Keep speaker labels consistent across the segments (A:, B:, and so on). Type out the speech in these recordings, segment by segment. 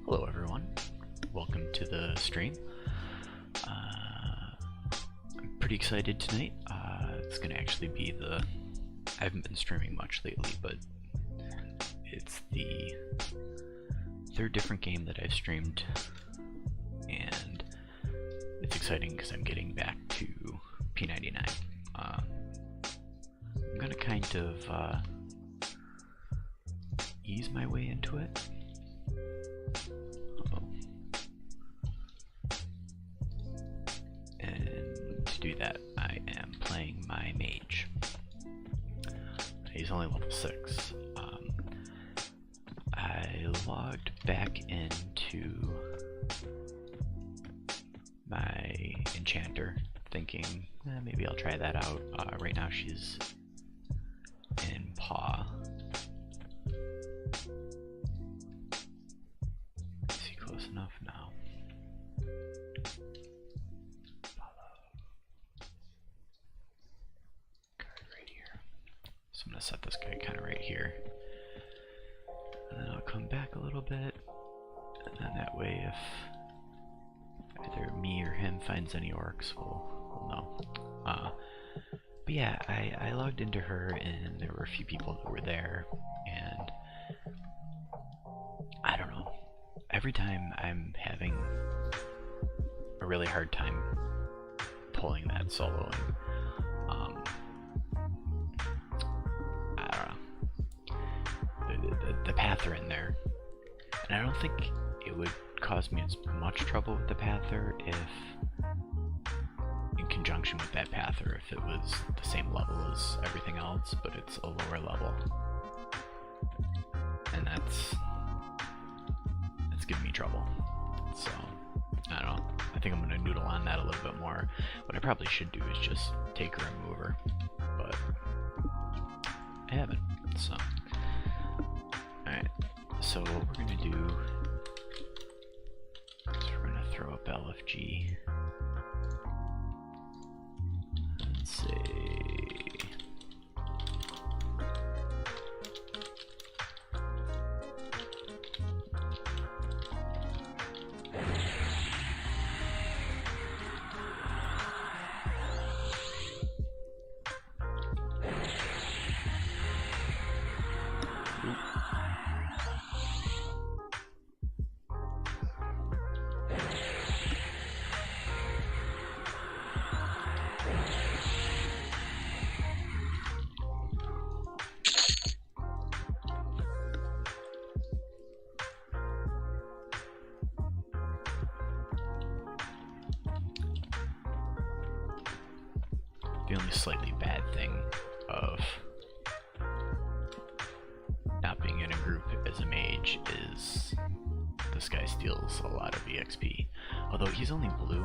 A: Hello everyone, welcome to the stream. I'm pretty excited tonight. It's gonna actually be I haven't been streaming much lately, but it's the third different game that I've streamed, and it's exciting because I'm getting back to P99. I'm gonna kind of ease my way into it. And to do that, I am playing my mage. He's only level 6. I logged back into my enchanter, thinking maybe I'll try that out. Right now she's in paw. Is he close enough now? I'm gonna set this guy kind of right here, and then I'll come back a little bit, and then that way if either me or him finds any orcs, we'll know. But yeah, I logged into her, and there were a few people that were there, and I don't know, every time I'm having a really hard time pulling that soloing. The Pather in there, and I don't think it would cause me as much trouble with the Pather if, in conjunction with that Pather, if it was the same level as everything else, but it's a lower level, and that's giving me trouble. So I don't know. I think I'm gonna noodle on that a little bit more. What I probably should do is just take her and move her, but I haven't. So. Alright, so what we're gonna do is we're gonna throw up LFG and say the only slightly bad thing of not being in a group as a mage is this guy steals a lot of EXP. Although he's only blue,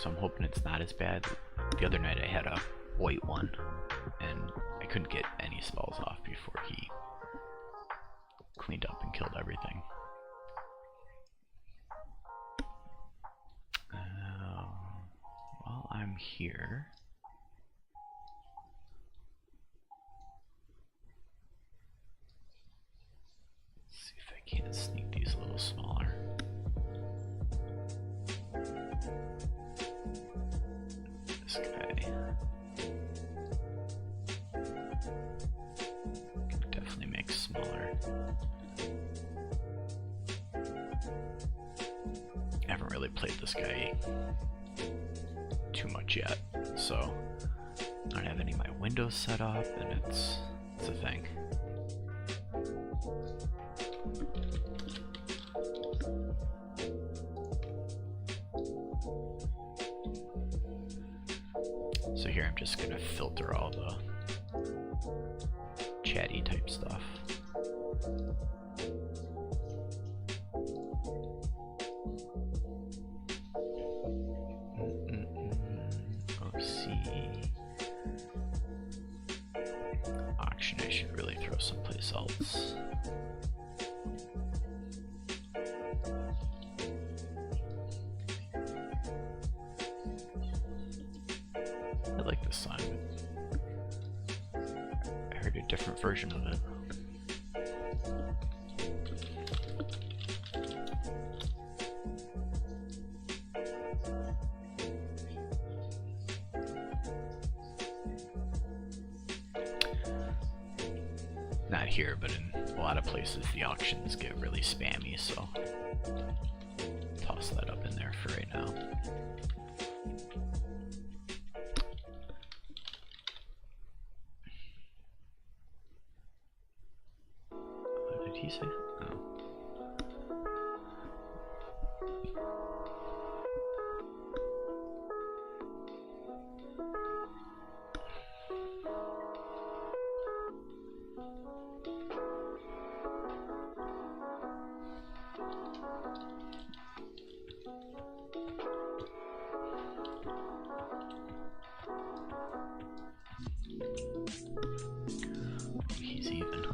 A: so I'm hoping it's not as bad. The other night I had a white one, and I couldn't get any spells off before he cleaned up and killed everything. While I'm here, can't sneak these a little smaller. This guy can definitely make smaller. I haven't really played this guy too much yet, so I don't have any of my windows set up, and it's a thing. So here I'm just gonna filter all the chatty type stuff. OC. Auction, I should really throw someplace else. I like this song. I heard a different version of it. here, but in a lot of places the auctions get really spammy, so toss that up in there for right now. What did he say? Oh. He's even.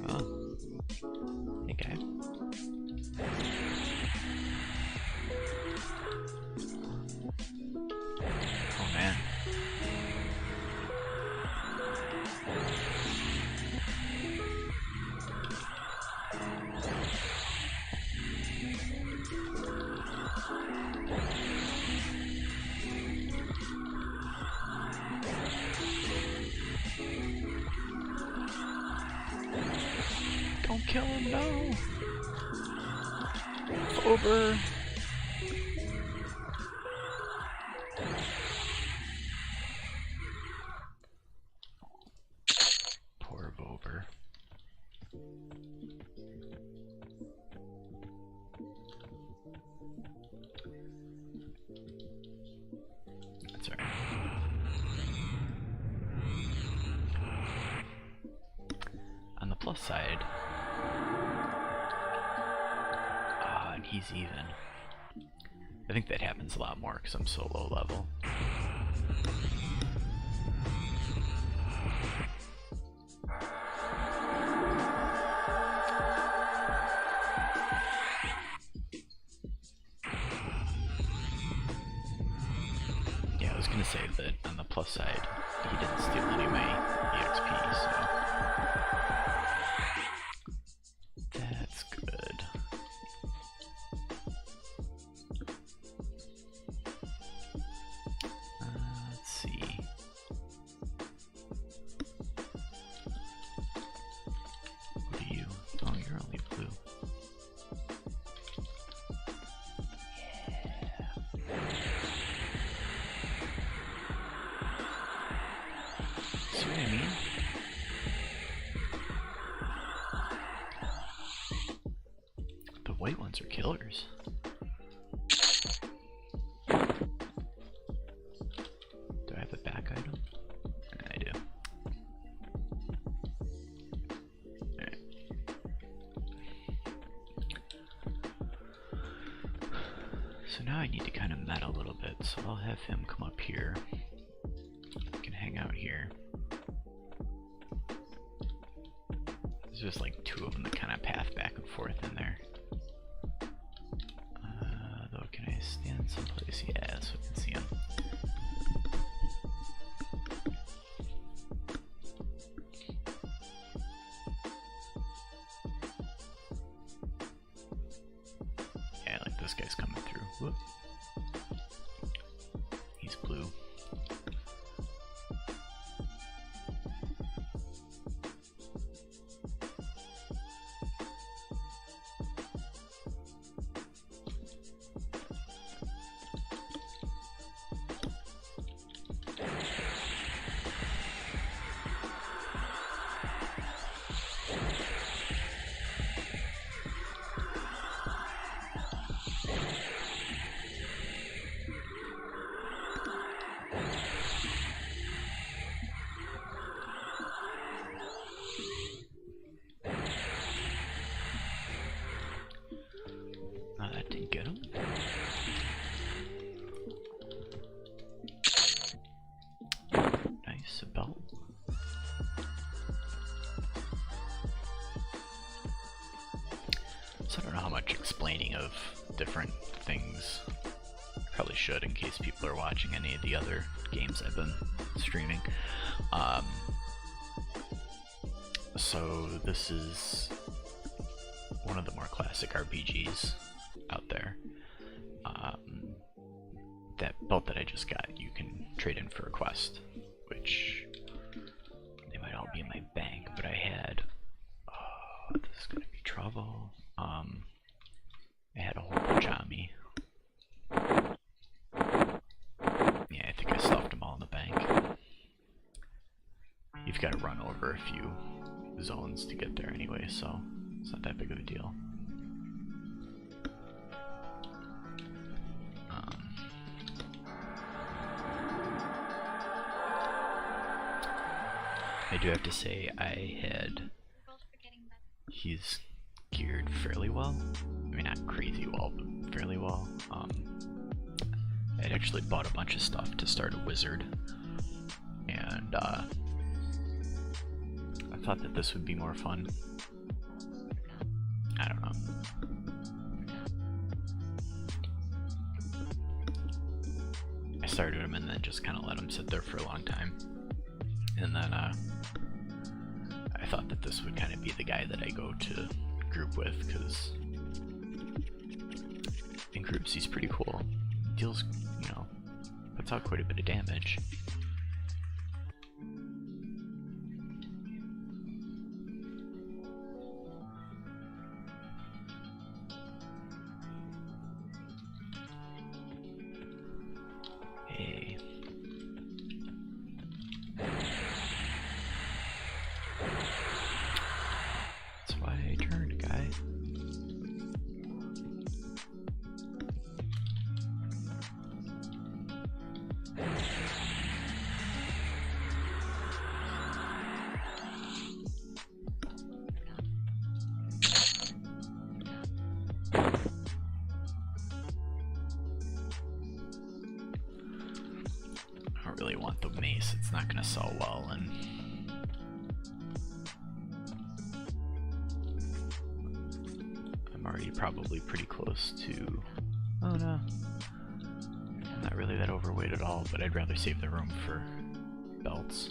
A: Oh. Hey, guy. Oh, man. Don't kill him, no! Over! Poor Vover. That's alright. On the plus side, and he's even. I think that happens a lot more because I'm so low level. Yeah, I was gonna say that on the plus side, he didn't steal any of my EXP, so that's good. Let's see. What are you? Oh, you're only blue. See what I mean? The white ones are killers. Do I have a back item? I do. Alright. So now I need to kind of meta a little bit, so I'll have him come up here. I can hang out here. There's just like two of them that kind of path back and forth in there. Though, can I stand someplace? Yeah, so I can see him. Yeah, like this guy's coming through. Whoop. He's blue. Oh, that didn't get him. Nice, a belt. So I don't know how much explaining of different things. Probably should in case people are watching any of the other games I've been streaming. So this is one of the more classic RPGs out there. That belt that I just got, you can trade in for a quest, which they might all be in my bank, but I had, this is gonna be trouble. I had a whole bunch on me. Yeah, I think I stuffed them all in the bank. You've got to run over a few zones to get there anyway, so it's not that big of a deal. I do have to say, he's geared fairly well. I mean, not crazy well, but fairly well. I had actually bought a bunch of stuff to start a wizard, and I thought that this would be more fun. I don't know. I started him and then just kind of let him sit there for a long time. And then I thought that this would kind of be the guy that I go to group with, because in groups he's pretty cool. Deals, you know, puts out quite a bit of damage. Hey. That's why I turned, guy. I don't really want the mace, it's not gonna sell well, and I'm already probably pretty close to, oh no, I'm not really that overweight at all, but I'd rather save the room for belts.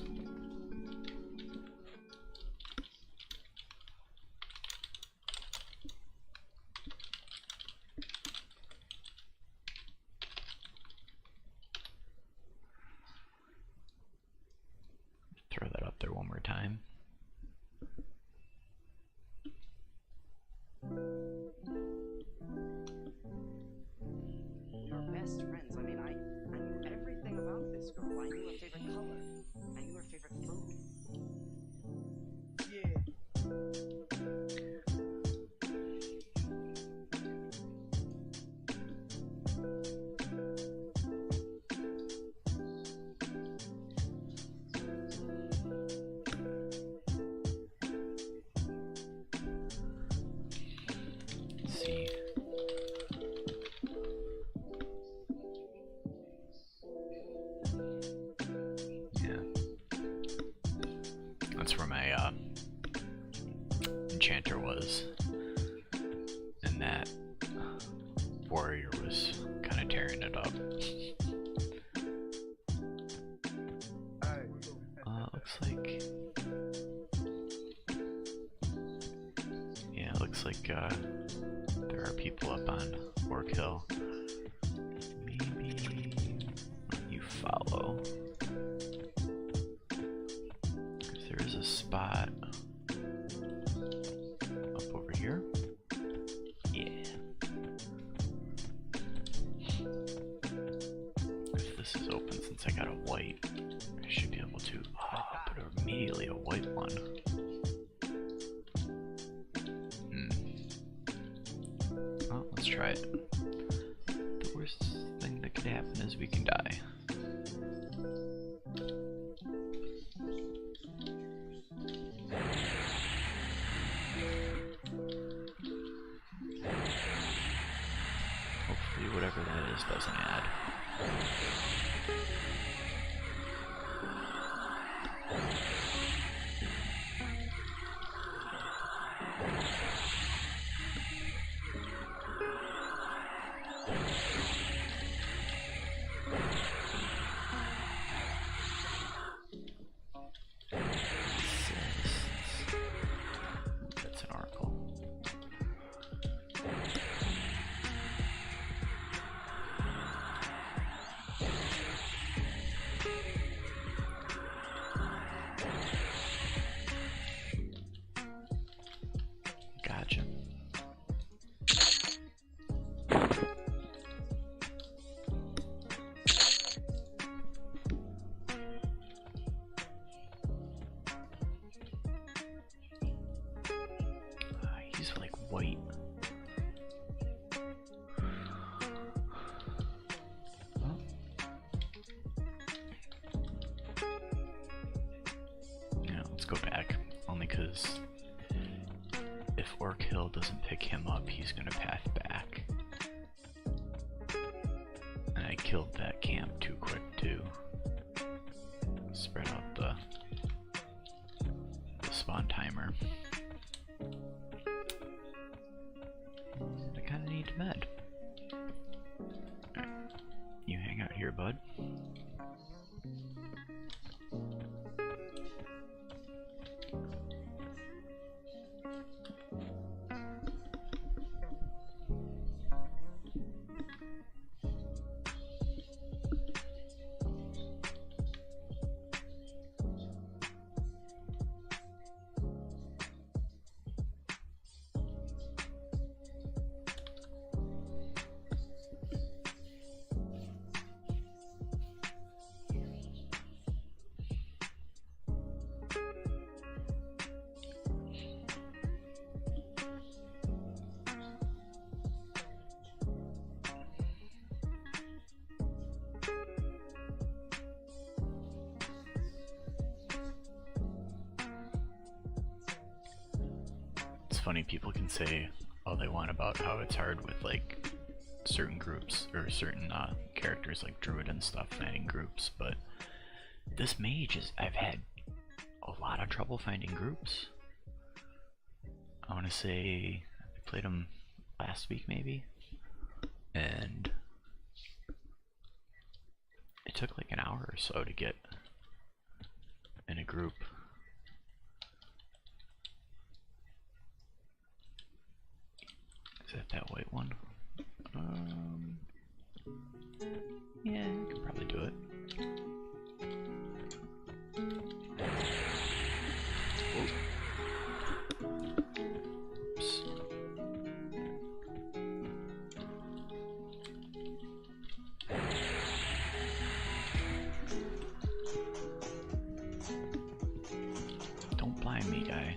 A: Throw that up there one more time.
B: You're best friends. I mean, I knew everything about this girl. I knew her favorite color. I knew her favorite food. Yeah.
A: Let's see. Yeah. That's where my enchanter was. And that warrior was kind of tearing it up. Looks like... Yeah, looks like there are people up on Orc Hill. Maybe you follow. Because there is a spot up over here. Yeah. If this is open, since I got a white, I should be able to. But immediately a white one. Well, let's try it. The worst thing that could happen is we can die. Hopefully whatever that is doesn't add. white. Yeah, let's go back. Only because if Orc Hill doesn't pick him up, he's gonna path back. And I killed that camp too quick too. Spread out the spawn timer. I kinda need to med. Right. You hang out here, bud. Funny, people can say all they want about how it's hard with like certain groups or certain characters like druid and stuff finding groups, but this mage is, I've had a lot of trouble finding groups. I want to say I played him last week maybe, and it took like an hour or so to get in a group. Is that white one? Yeah, I could probably do it. Oops. Don't blind me, guy.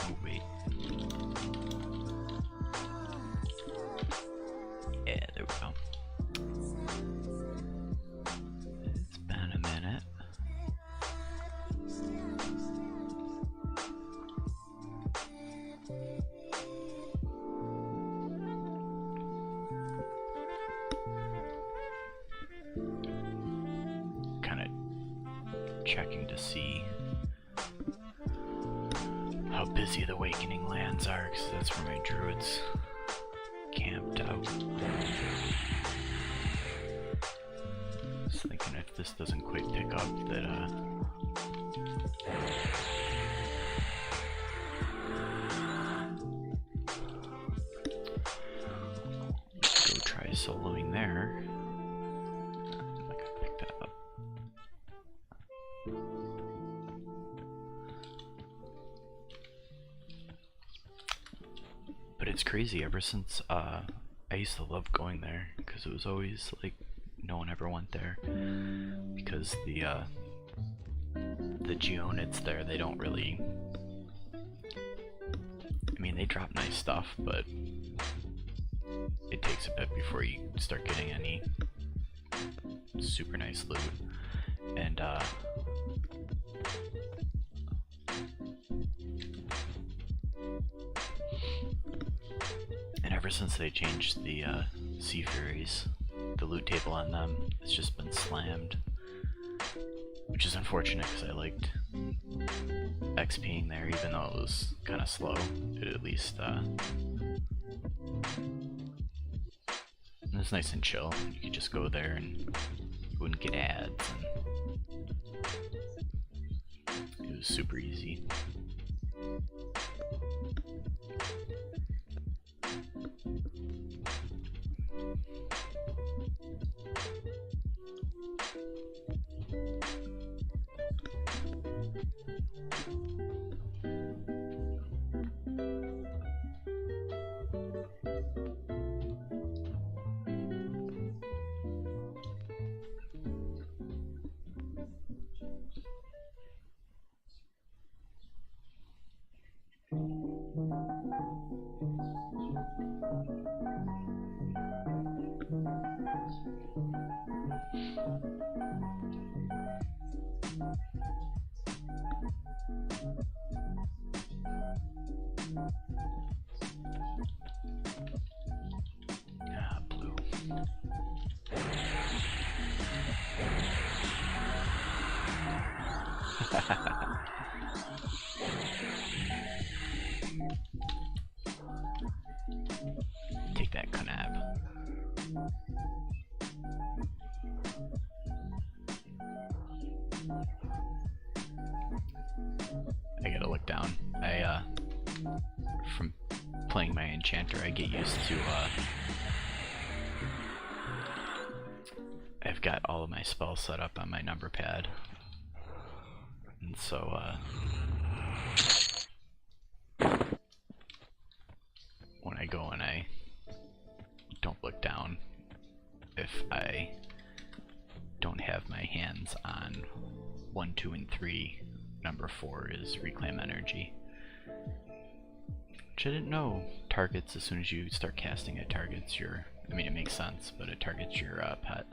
A: Oh, wait. Yeah, there we go. It's been a minute. Kind of checking to see how busy the Awakening lands are, because that's where my druids camped out. Just thinking if this doesn't quite pick up that go try soloing there. I'm not gonna pick that up. But it's crazy, ever since I used to love going there, because it was always like no one ever went there, because the Geonids there, they don't really, I mean, they drop nice stuff, but it takes a bit before you start getting any super nice loot. And ever since they changed the Sea Furies, the loot table on them, it's just been slammed, which is unfortunate because I liked XPing there, even though it was kind of slow. It at least it was nice and chill. You could just go there and you wouldn't get ads, and it was super easy. Blue. Take that, Knab. I gotta look down. From playing my enchanter, I get used to, I've got all of my spells set up on my number pad. And so, when I go and I don't look down, if I don't have my hands on 1, 2, and 3, number 4 is Reclaim Energy. Which I didn't know targets, as soon as you start casting it, targets your, I mean, it makes sense, but it targets your pet.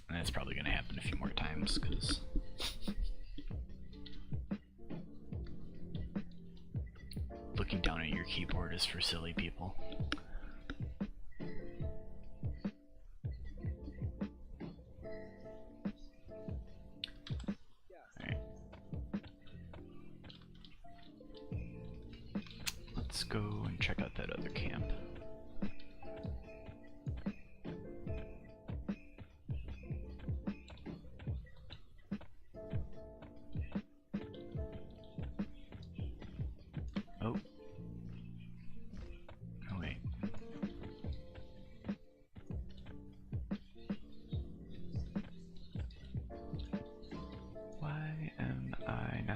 A: And that's probably going to happen a few more times, because looking down at your keyboard is for silly people. Alright. Let's go and check out that other camp.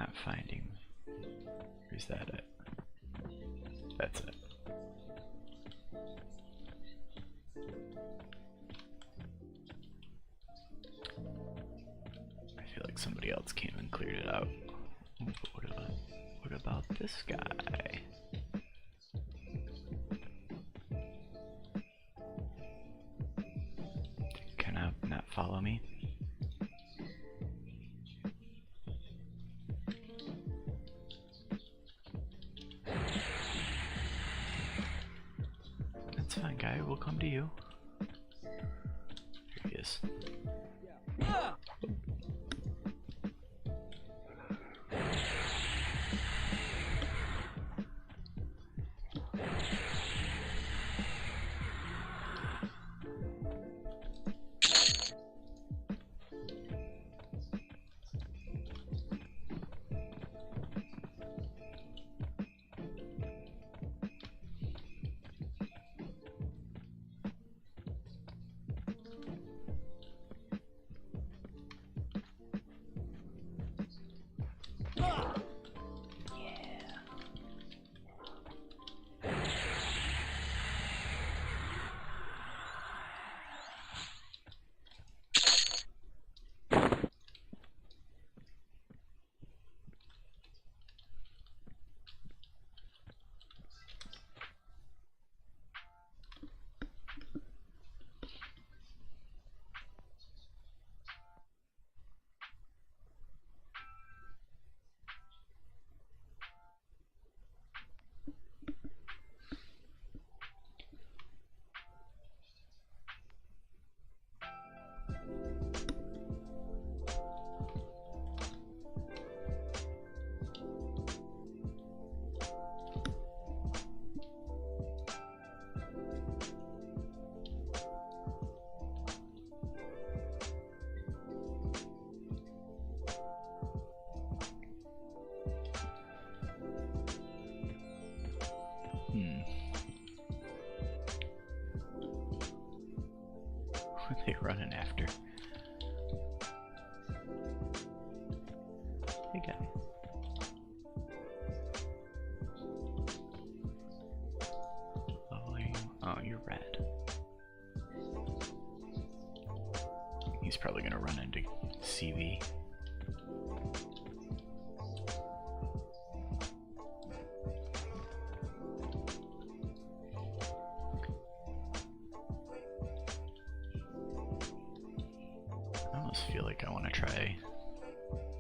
A: not finding. Where's that at? That's it. I feel like somebody else came and cleared it out. But what about this guy? Can I not follow me? That's fine, guy. We'll come to you. Here he is. What are they running after? Hey guy. Oh, you're red. He's probably gonna run into CV. I almost feel like I want to try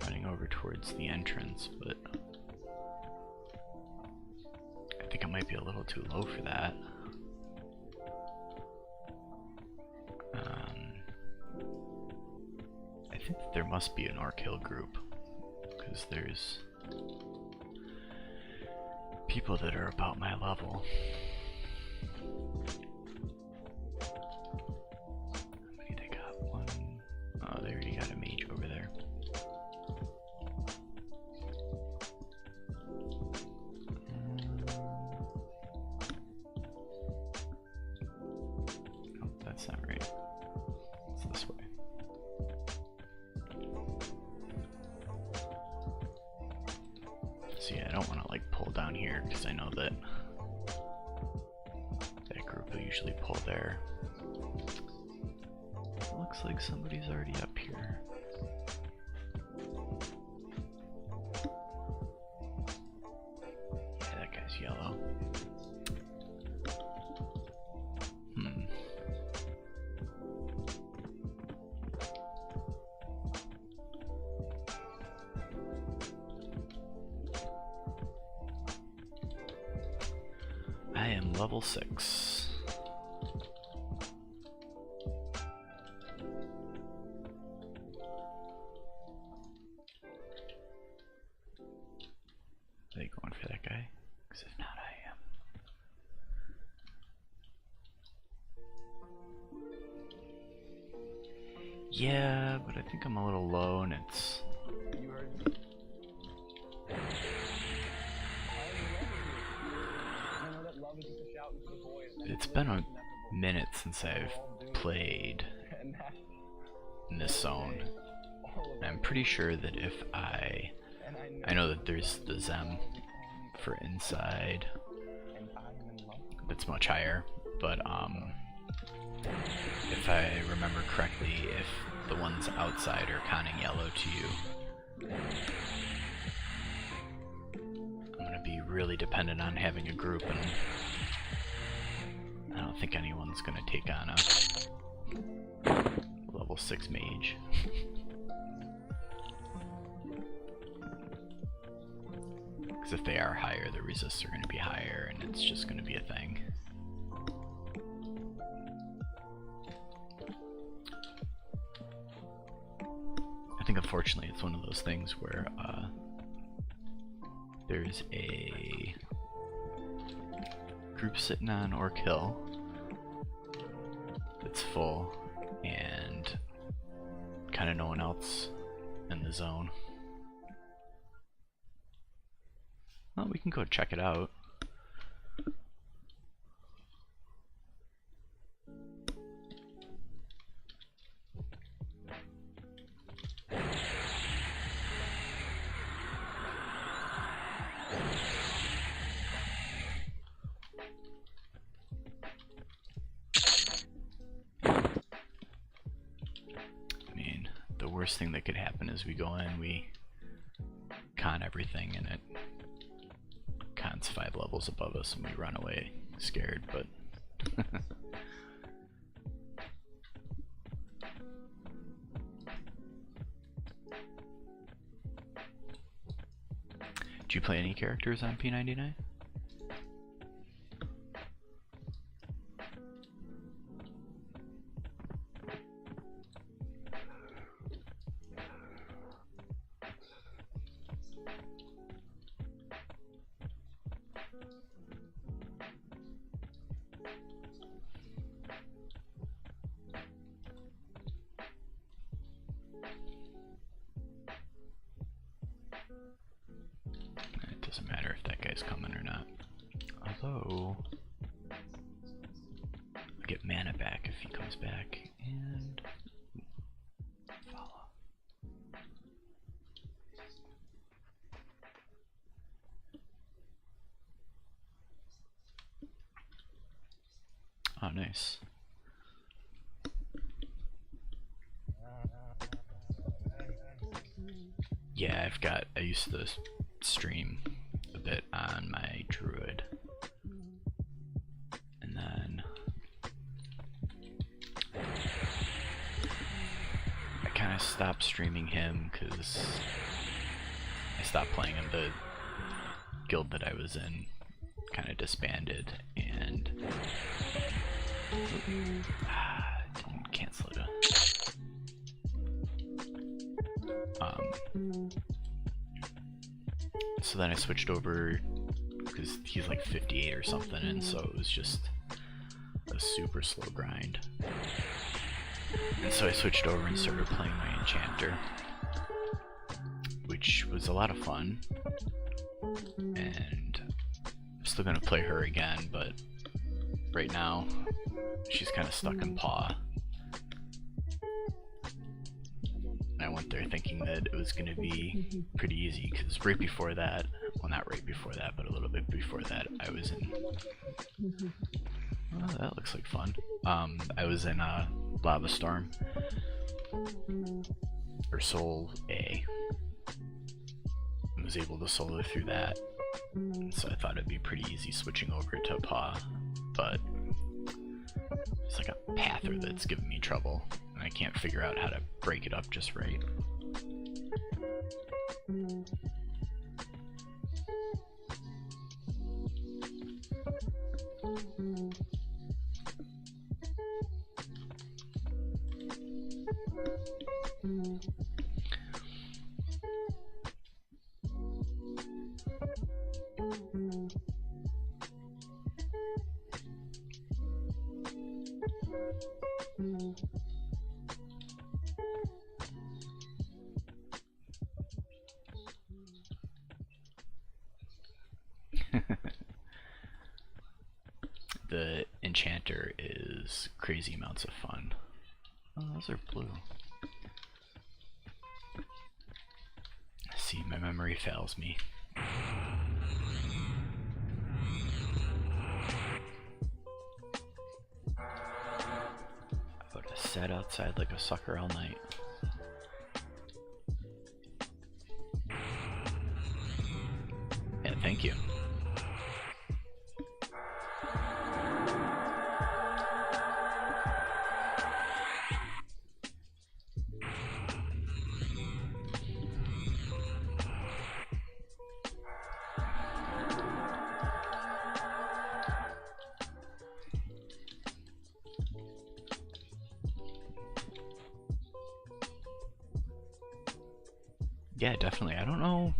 A: running over towards the entrance, but I think I might be a little too low for that. I think that there must be an Orc Hill group, because there's people that are about my level. How many they got? One. Oh, they already got a mage over there. Oh, that's not right. It's this way. So yeah, I don't want to like pull down here because I know that that group will usually pull there. Looks like somebody's already up here. Yeah, that guy's yellow. I am level 6. Are they going for that guy? Because if not, I am. Yeah, but I think I'm a little low and it's...
C: You heard me.
A: It's been a minute since I've played in this zone. I'm pretty sure that if I I know that there's the Zem for inside that's much higher, but if I remember correctly, if the ones outside are conning yellow to you, I'm gonna be really dependent on having a group, and I don't think anyone's gonna take on a level 6 mage. Because if they are higher, the resists are going to be higher, and it's just going to be a thing. I think unfortunately it's one of those things where there's a group sitting on Orc Hill that's full, and kind of no one else in the zone. Well, we can go check it out. I mean, the worst thing that could happen is we go in, we con everything, and it cons 5 levels above us and we run away scared, but do you play any characters on P99? It doesn't matter if that guy's coming or not. Although, I'll get mana back if he comes back, and follow. Oh, nice. Yeah, I used to stream a bit on my druid, and then I kind of stopped streaming him because I stopped playing him. The guild that I was in kind of disbanded, and didn't cancel it. So then I switched over because he's like 58 or something, and so it was just a super slow grind. And so I switched over and started playing my enchanter, which was a lot of fun, and I'm still gonna play her again, but right now she's kind of stuck in paw. And I went there thinking that it was going to be pretty easy, because right before that, well, not right before that, but a little bit before that, I was in, oh, that looks like fun. I was in Lava Storm, or Soul A, and was able to solo through that, so I thought it'd be pretty easy switching over to paw, but it's like a pather that's giving me trouble, and I can't figure out how to break it up just right. The enchanter is crazy amounts of fun. Oh, those are blue. See, my memory fails me. I would have sat outside like a sucker all night. Yeah, thank you. Yeah, definitely. I don't know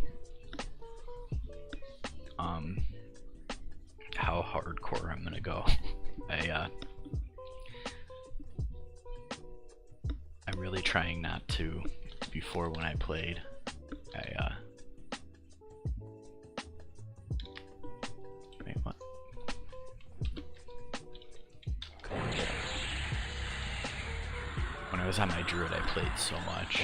A: how hardcore I'm gonna go. I'm really trying not to. Before, when I played, wait, what? When I was on my druid, I played so much.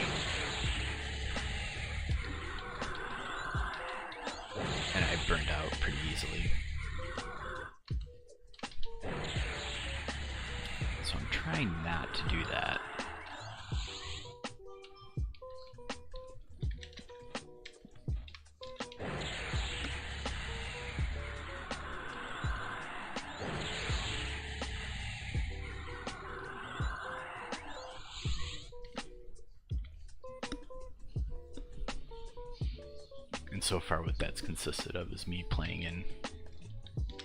A: And I burned out pretty easily. So I'm trying not to do that. And so far what that's consisted of is me playing in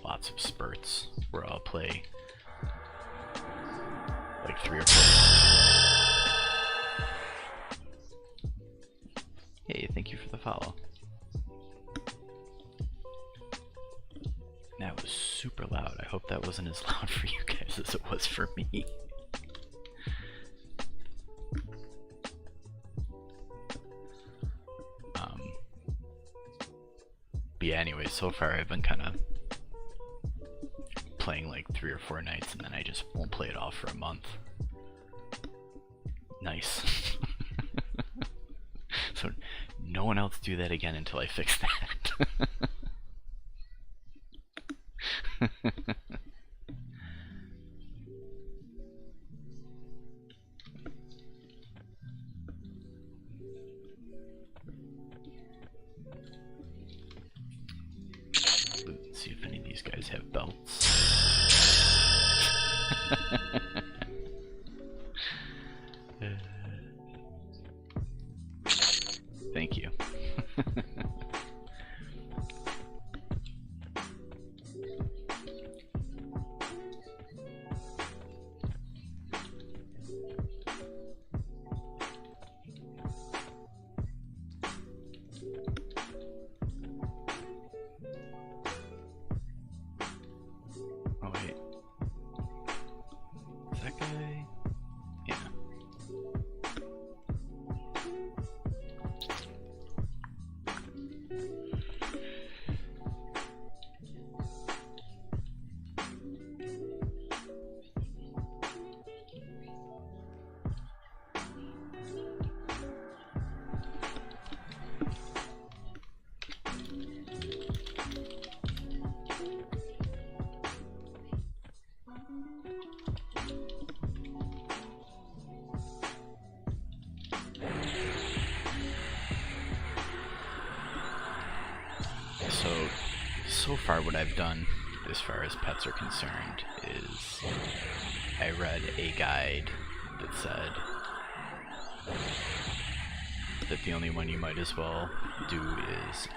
A: lots of spurts where I'll play like 3 or 4. Hey, thank you for the follow. That was super loud. I hope that wasn't as loud for you guys as it was for me. But yeah, anyway, so far I've been kind of playing like 3 or 4 nights and then I just won't play it all for a month. Nice. So no one else do that again until I fix that. Let's see if any of these guys have belts. Thank you. Oh wait. Is that guy? Yeah. So far what I've done as far as pets are concerned is I read a guide that said that the only one you might as well do is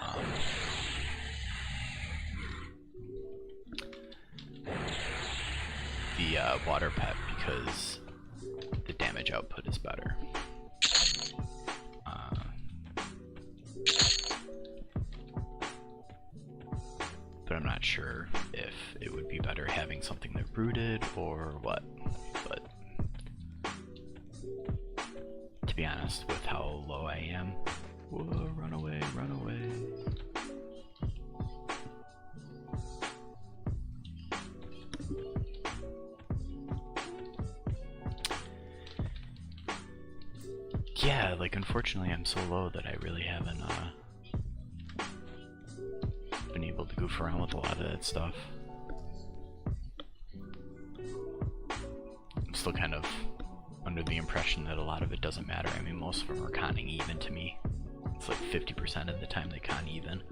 A: the water pet, because the damage output is better. But I'm not sure if it would be better having something that rooted or what. But to be honest, with how low I am, whoa, run away, run away. Yeah, like unfortunately I'm so low that I really haven't goof around with a lot of that stuff. I'm still kind of under the impression that a lot of it doesn't matter. I mean, most of them are conning even to me. It's like 50% of the time they con even.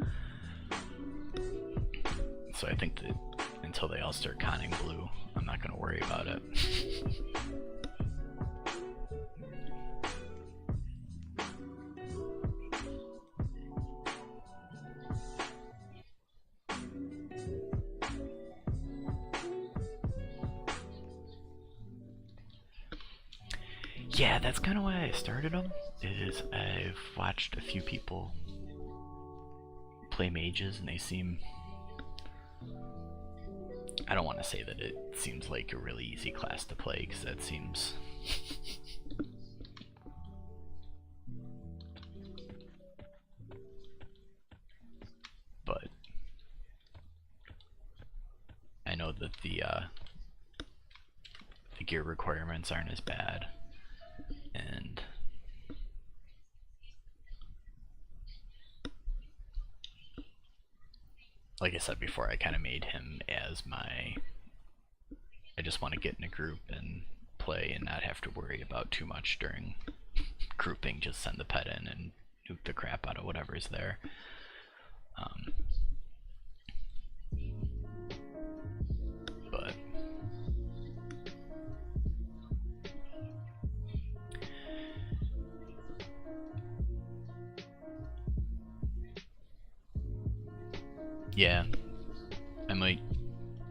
A: So I think that until they all start conning blue, I'm not going to worry about it. Yeah, that's kind of why I started them, is I've watched a few people play mages and they seem... I don't want to say that it seems like a really easy class to play, because that seems... but I know that the gear requirements aren't as bad. And like I said before, I kind of made him as my... I just want to get in a group and play and not have to worry about too much during grouping. Just send the pet in and nuke the crap out of whatever's there. But yeah, I might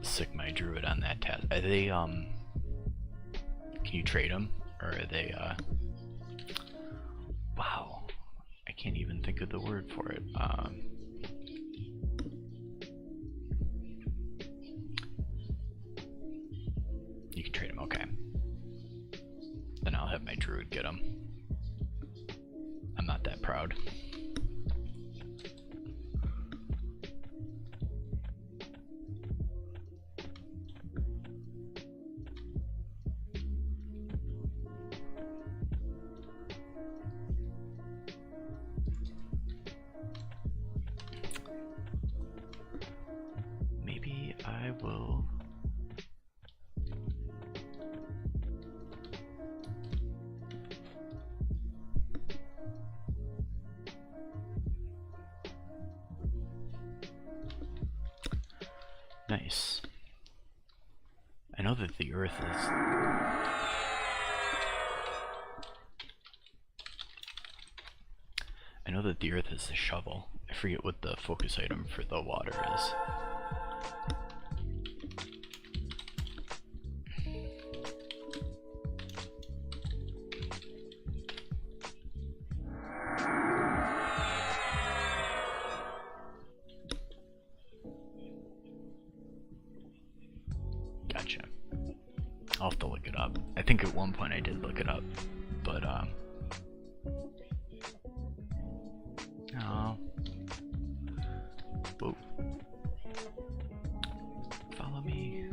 A: sick my druid on that task. Are they, can you trade them? Or are they, wow, I can't even think of the word for it. You can trade them, okay. Then I'll have my druid get them. I'm not that proud. Maybe I will... Nice. I know that the earth is... I know that the earth is the shovel. I forget what the focus item for the water is. Gotcha. I'll have to look it up. I think at one point I did look it up, but oh. Whoa. Follow me.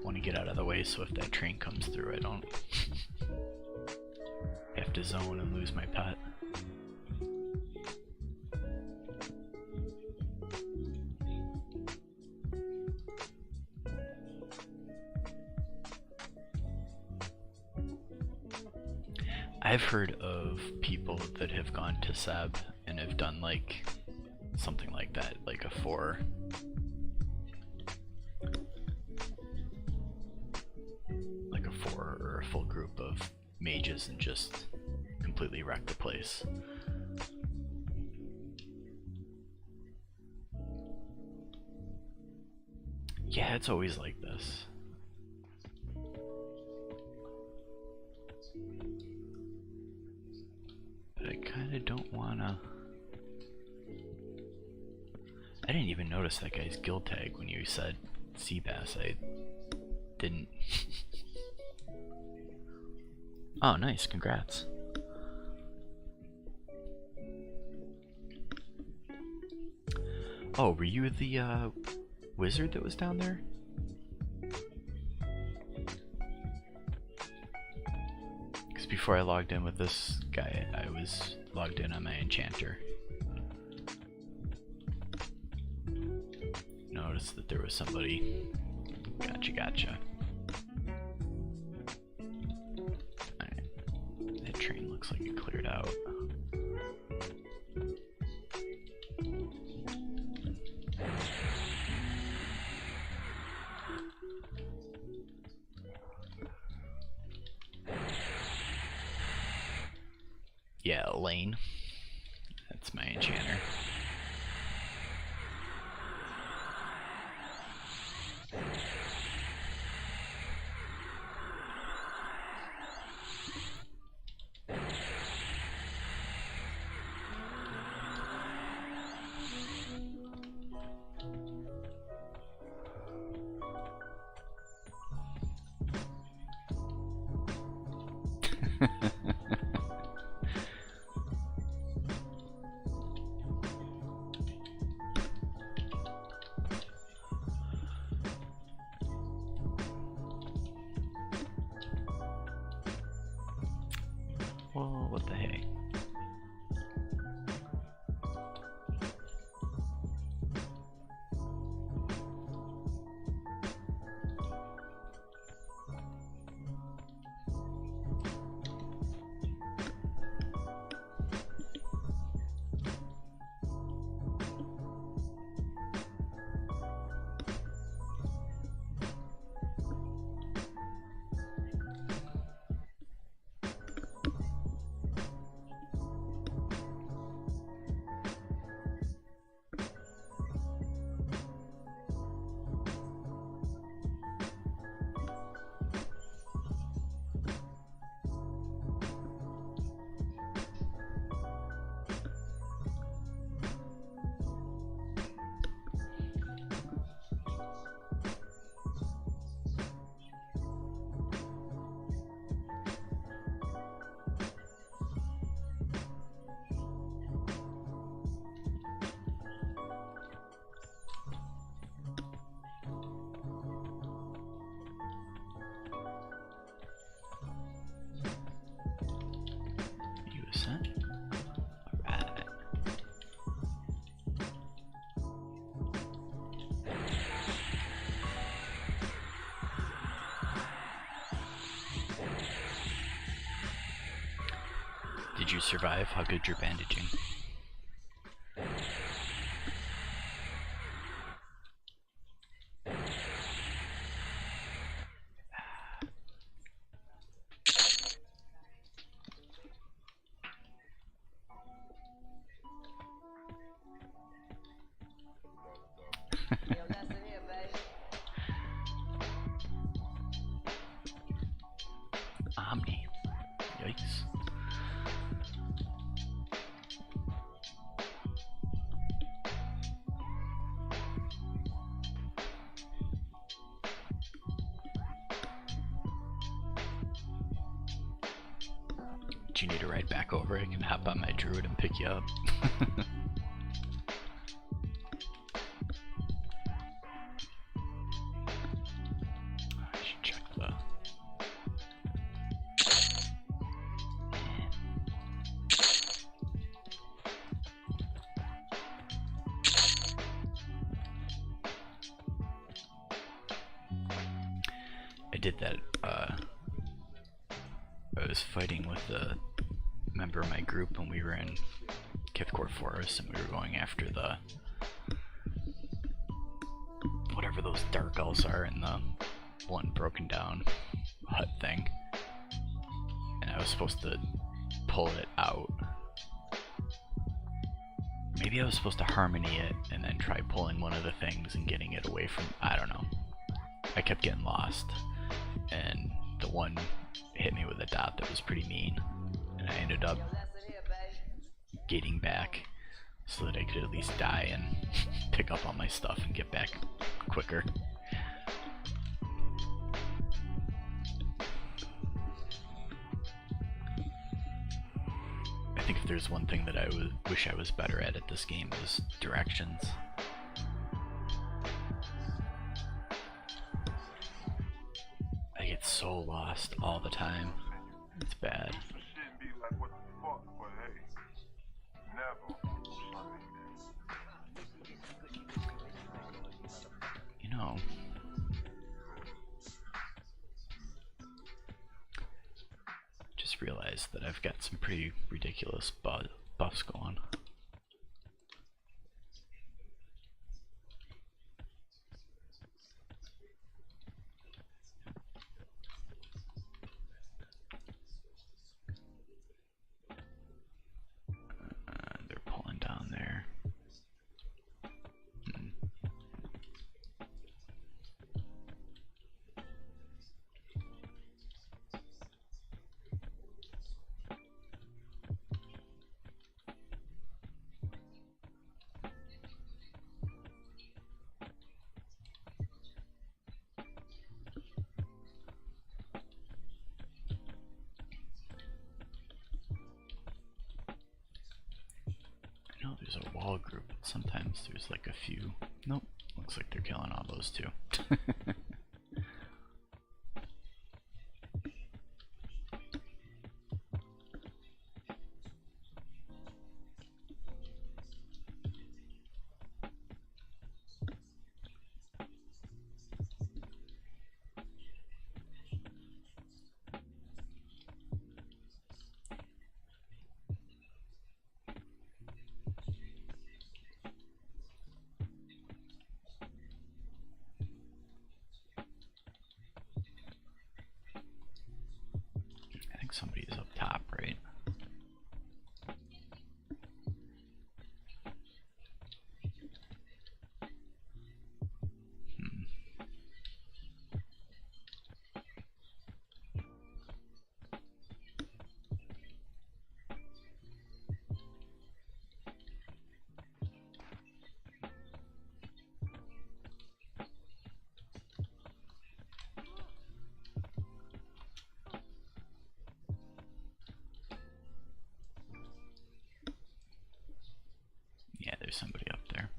A: Want to get out of the way so if that train comes through I don't have to zone and lose my pet. I've heard of people that have gone to Seb and have done like something like that, like a 4 or a full group of mages and just completely wreck the place. Yeah, it's always like this. But I kinda don't wanna... I didn't even notice that guy's guild tag when you said Seabass. I didn't... Oh, nice, congrats. Oh, were you the wizard that was down there? Because before I logged in with this guy, I was logged in on my enchanter. Noticed that there was somebody. Gotcha. Alright. That train looks like it cleared out. Yeah, Elaine. That's my enchanter. Well, what the heck? Alright. Did you survive? How good your bandaging? Omni. Yikes. Do you need to ride back over? I can hop on my druid and pick you up. I should check the... I did that, I was fighting with a member of my group and we were in Kithcore Forest and we were going after the whatever those dark elves are in the one broken down hut thing, and I was supposed to pull it out. Maybe I was supposed to harmony it and then try pulling one of the things and getting it away from, I don't know. I kept getting lost and the one hit me with a dot that was pretty mean, and I ended up gating back so that I could at least die and pick up all my stuff and get back quicker. I think if there's one thing that I wish I was better at this game, is directions. so lost all the time. It's bad.
C: Shouldn't be like what the fuck, but hey, never.
A: You know, just realized that I've got some pretty ridiculous buffs going. They're pulling down there. I know there's a wall group, but sometimes there's like a few. Nope, looks like they're killing all those too. I think somebody's up top, right? Yeah, there's somebody up there.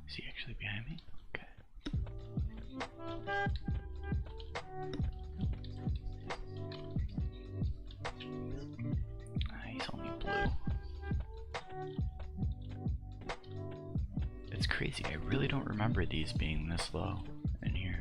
A: Is he actually behind me? Okay. He's only blue. It's crazy. I really don't remember these being this low in here.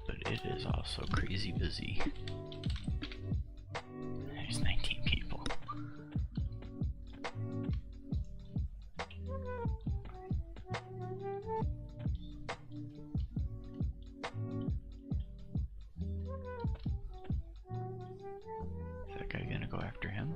A: But it is also crazy busy. There's 19 people. Is that guy gonna go after him?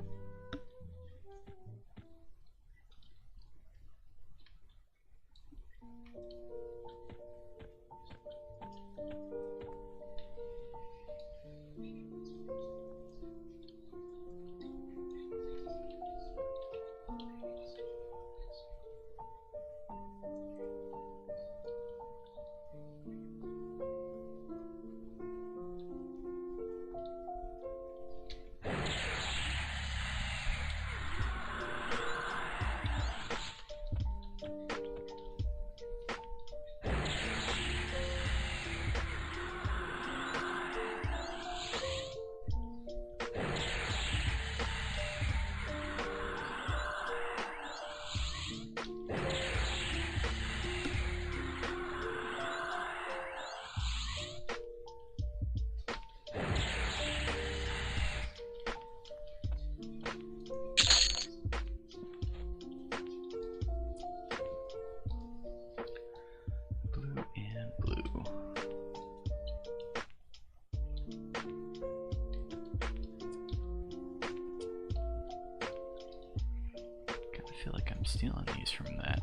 A: I'm stealing these from that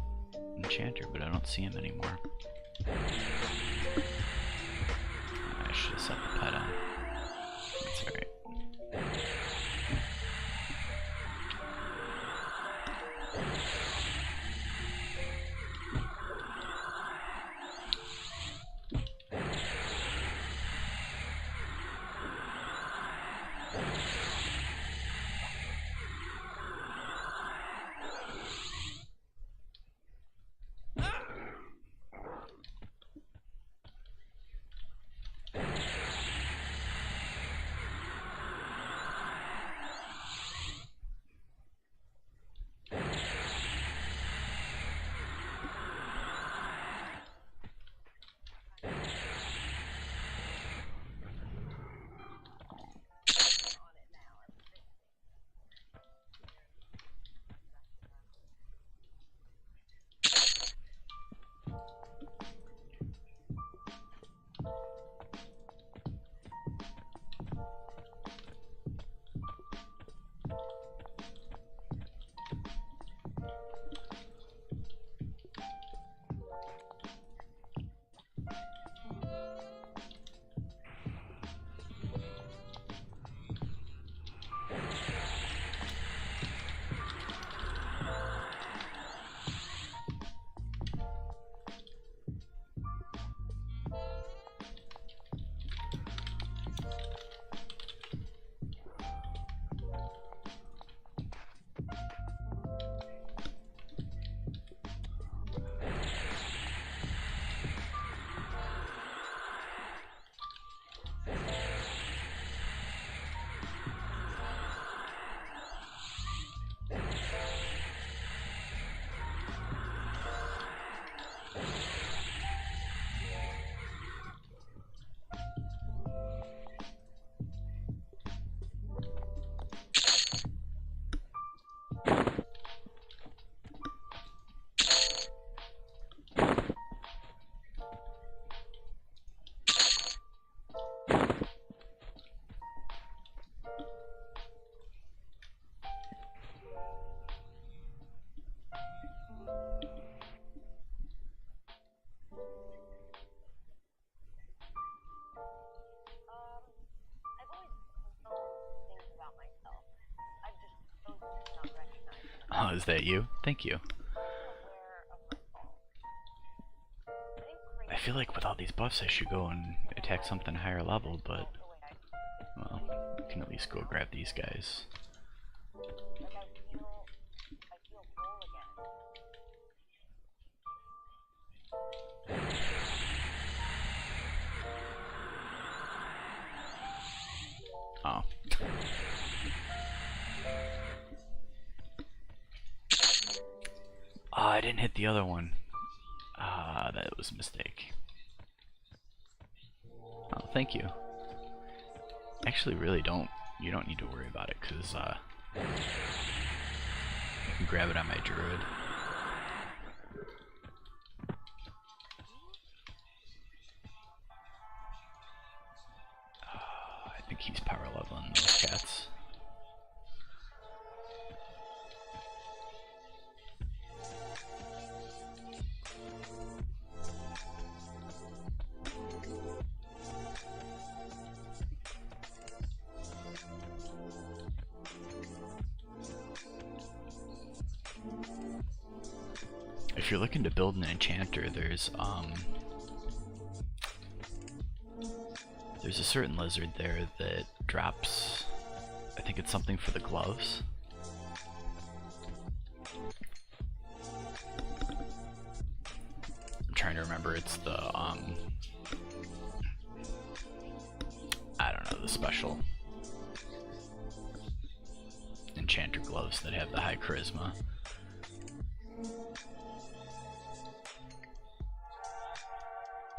A: enchanter, but I don't see him anymore. I should have set the pet on. That's alright. Oh, is that you? Thank you. I feel like with all these buffs I should go and attack something higher level, but... well, I can at least go grab these guys. Oh. Oh, I didn't hit the other one. Ah, that was a mistake. Oh, thank you. Actually, really you don't need to worry about it, because I can grab it on my druid. I think he's power leveling those cats. If you're looking to build an enchanter, there's a certain lizard there that drops, I think it's something for the gloves. I'm trying to remember, it's the I don't know, the special enchanter gloves that have the high charisma.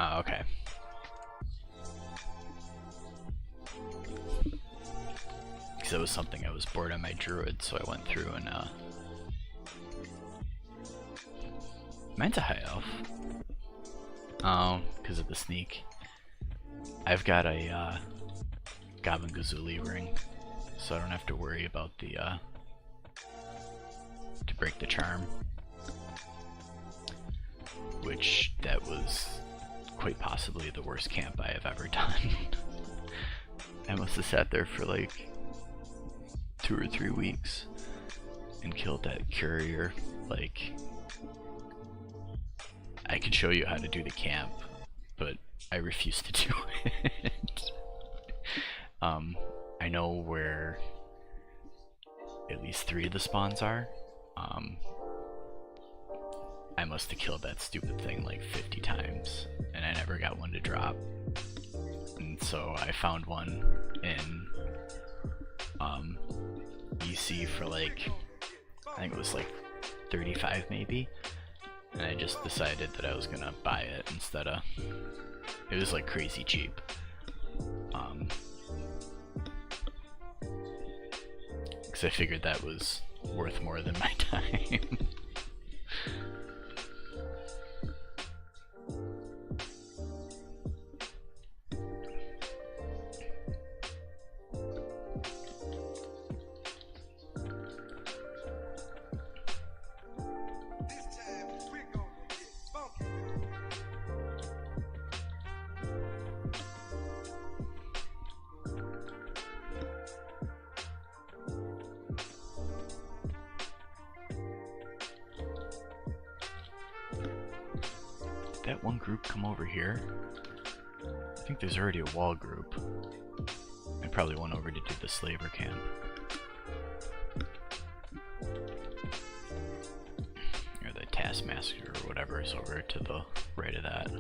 A: Oh, okay. Because it was something I was bored on my druid, so I went through and mine's a high elf. Oh, because of the sneak. I've got a Goblin Gazuli ring, so I don't have to worry about the to break the charm. which that was quite possibly the worst camp I have ever done. I must have sat there for like 2 or 3 weeks and killed that courier. Like, I could show you how to do the camp, but I refuse to do it. I know where at least 3 of the spawns are. I must have killed that stupid thing like 50 times, and I never got one to drop. And so I found one in EC for like, I think it was like 35 maybe, and I just decided that I was gonna buy it instead of, it was like crazy cheap. Because I figured that was worth more than my time. That one group come over here? I think there's already a wall group. I probably went over to do the slaver camp. Or the taskmaster or whatever is over to the right of that.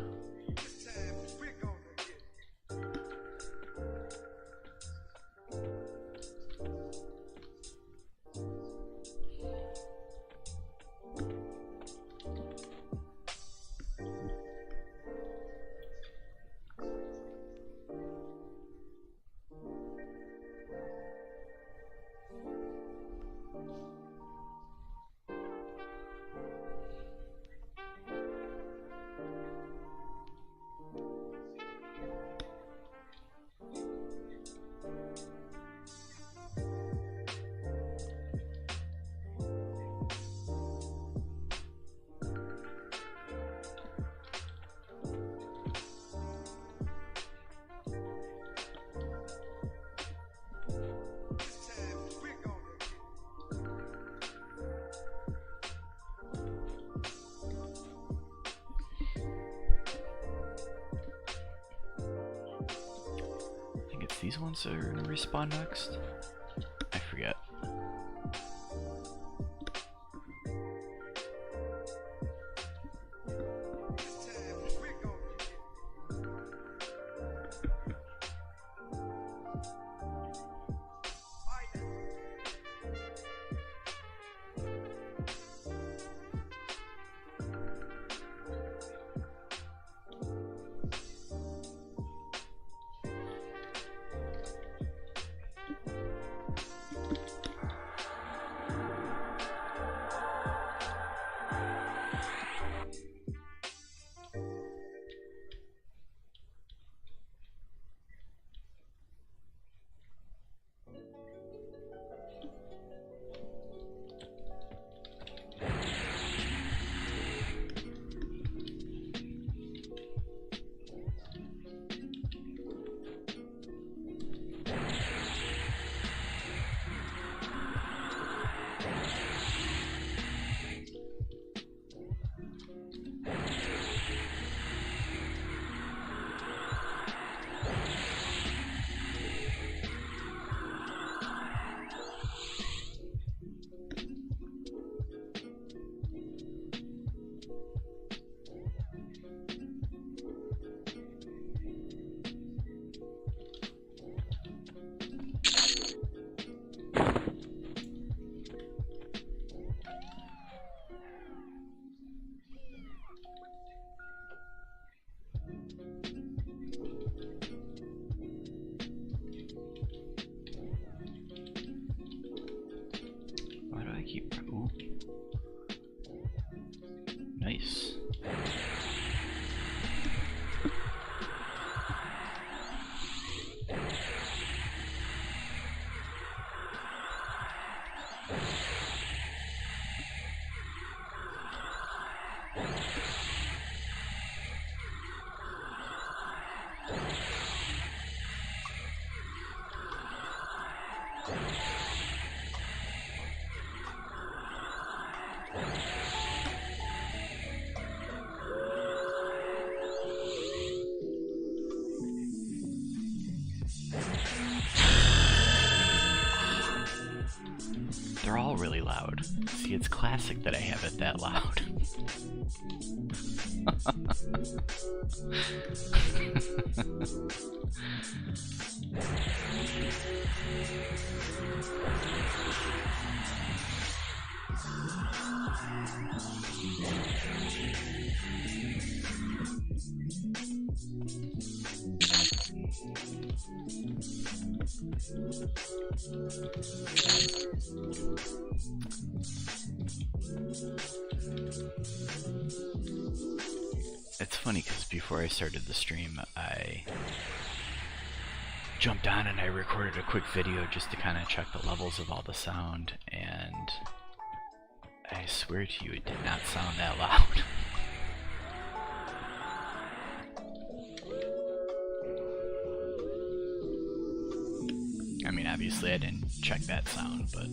A: These ones are gonna respawn next? I forget. all really loud. See, it's classic that I have it that loud. It's funny because before I started the stream, I jumped on and I recorded a quick video just to kind of check the levels of all the sound, and I swear to you, it did not sound that loud. I mean, obviously I didn't check that sound, but...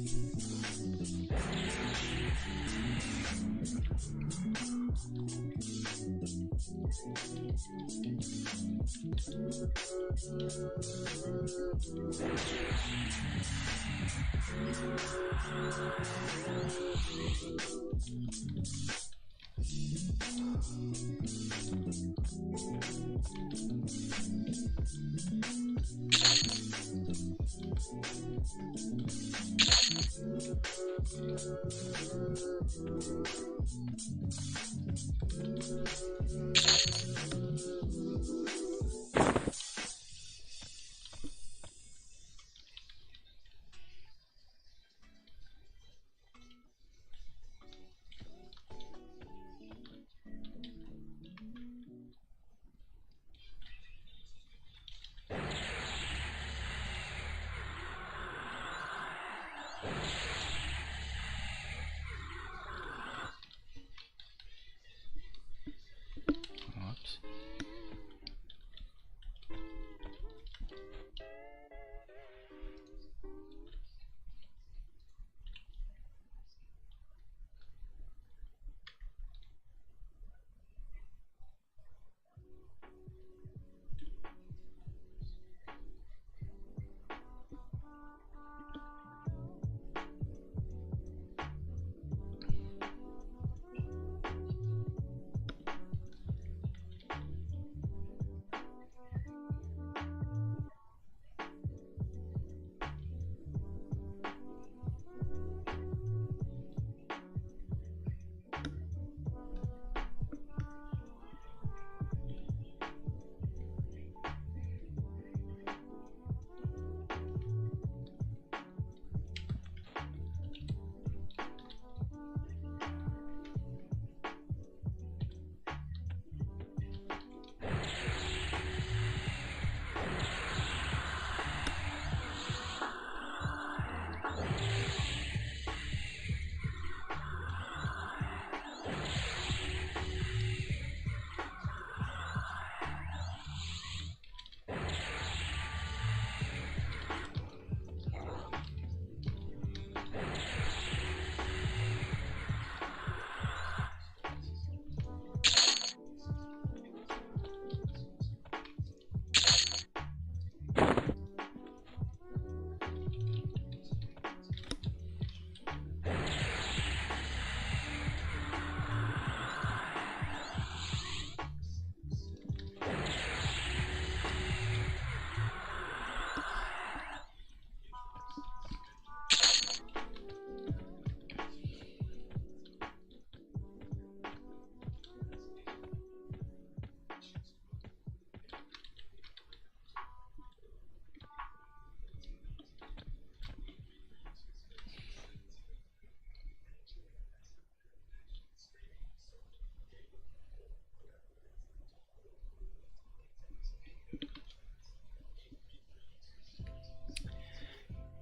A: Whoops.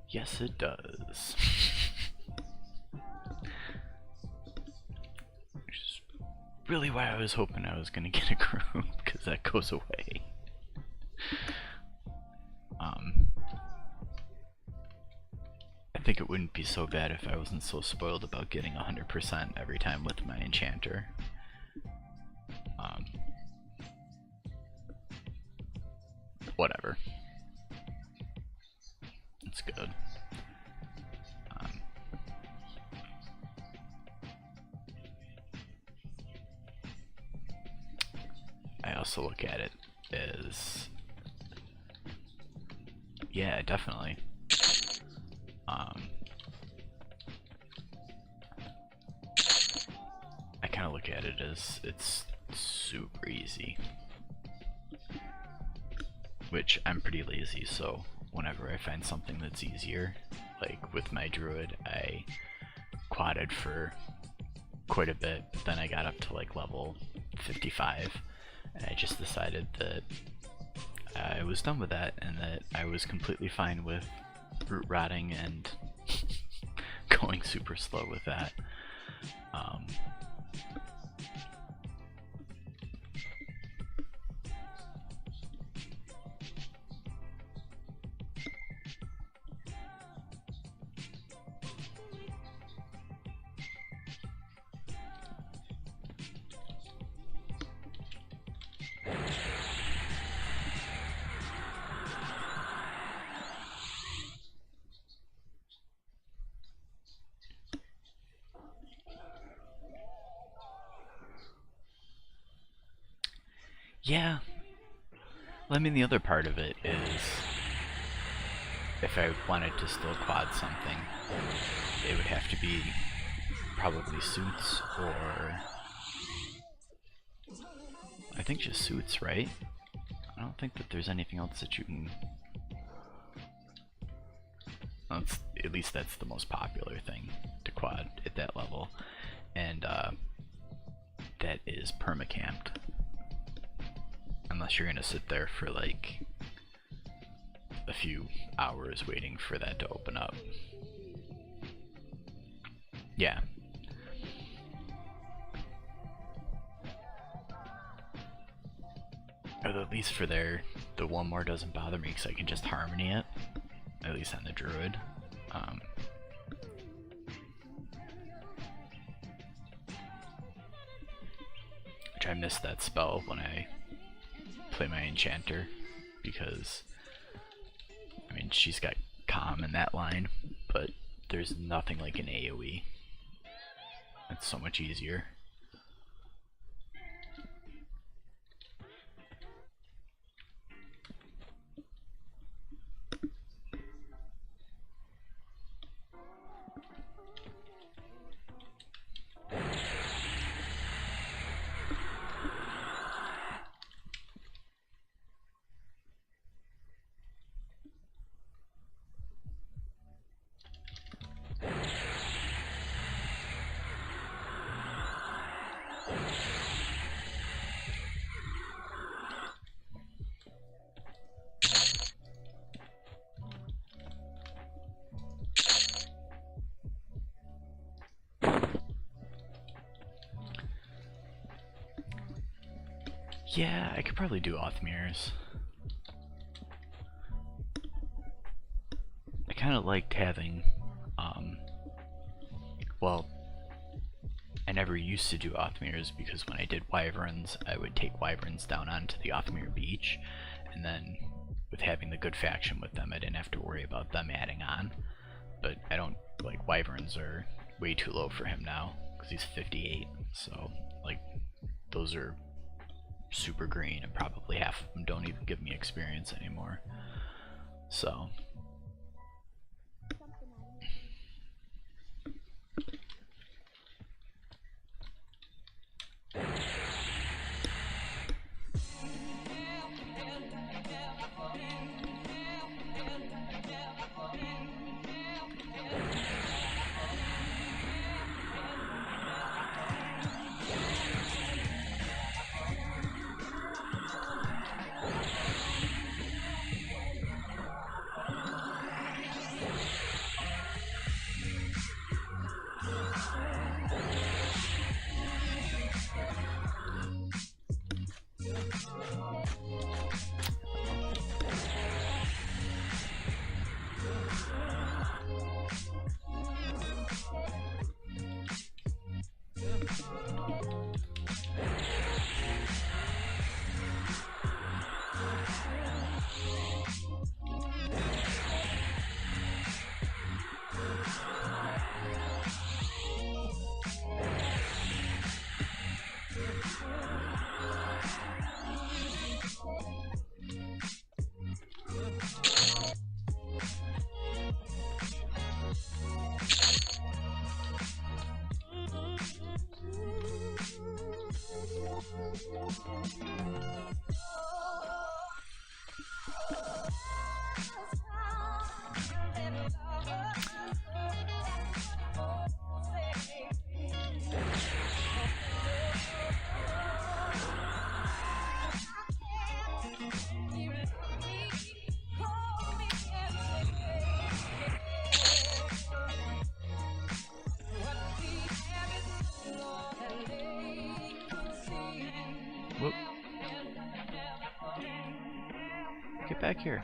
A: Yes, it does. Which is really why I was hoping I was gonna get a group, because that goes away. I think it wouldn't be so bad if I wasn't so spoiled about getting 100% every time with my enchanter. Whatever. It's good. also look at it as, yeah, definitely. I kind of look at it as it's super easy, which I'm pretty lazy, so whenever I find something that's easier, like with my druid, I quadded for quite a bit, but then I got up to like level 55, and I just decided that I was done with that, and that I was completely fine with root rotting and going super slow with that. Yeah, well, I mean, the other part of it is, if I wanted to still quad something, it would have to be probably suits, or I think just suits, right? I don't think that there's anything else that you can. Well, at least that's the most popular thing to quad at that level, and that is permacamped. Unless you're gonna sit there for like a few hours waiting for that to open up. Yeah. Or at least for there, the one more doesn't bother me because I can just harmony it, at least on the druid. Which I missed that spell when I play my enchanter, because I mean, she's got calm in that line, but there's nothing like an AoE. It's so much easier. Yeah, I could probably do off mirrors. I kind of liked having, well, I never used to do off mirrors because when I did wyverns, I would take wyverns down onto the off mirror beach, and then with having the good faction with them, I didn't have to worry about them adding on. But I don't, like, wyverns are way too low for him now because he's 58, so like those are super green, and probably half of them don't even give me experience anymore. So Get back here.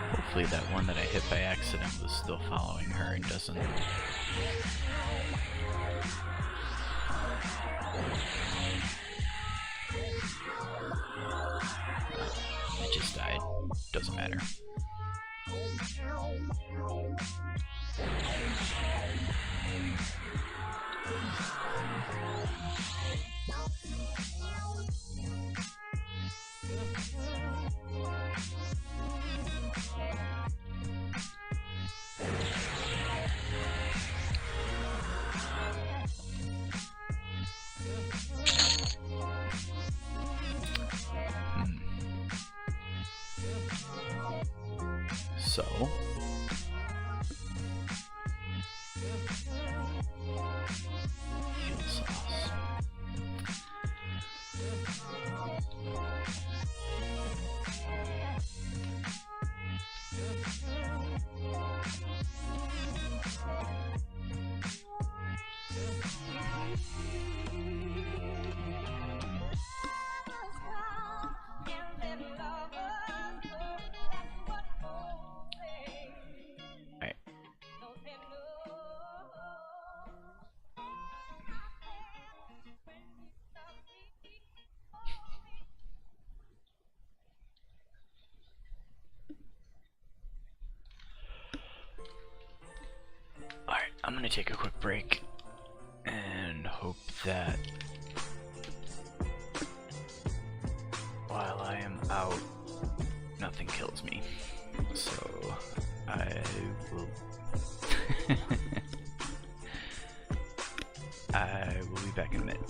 A: Hopefully that one that I hit by accident was still following her and doesn't... It just died. Doesn't matter. So... Heal sauce. Alright, I'm gonna take a quick break and hope that while I am out, nothing kills me. So, I will... I will be back in a minute.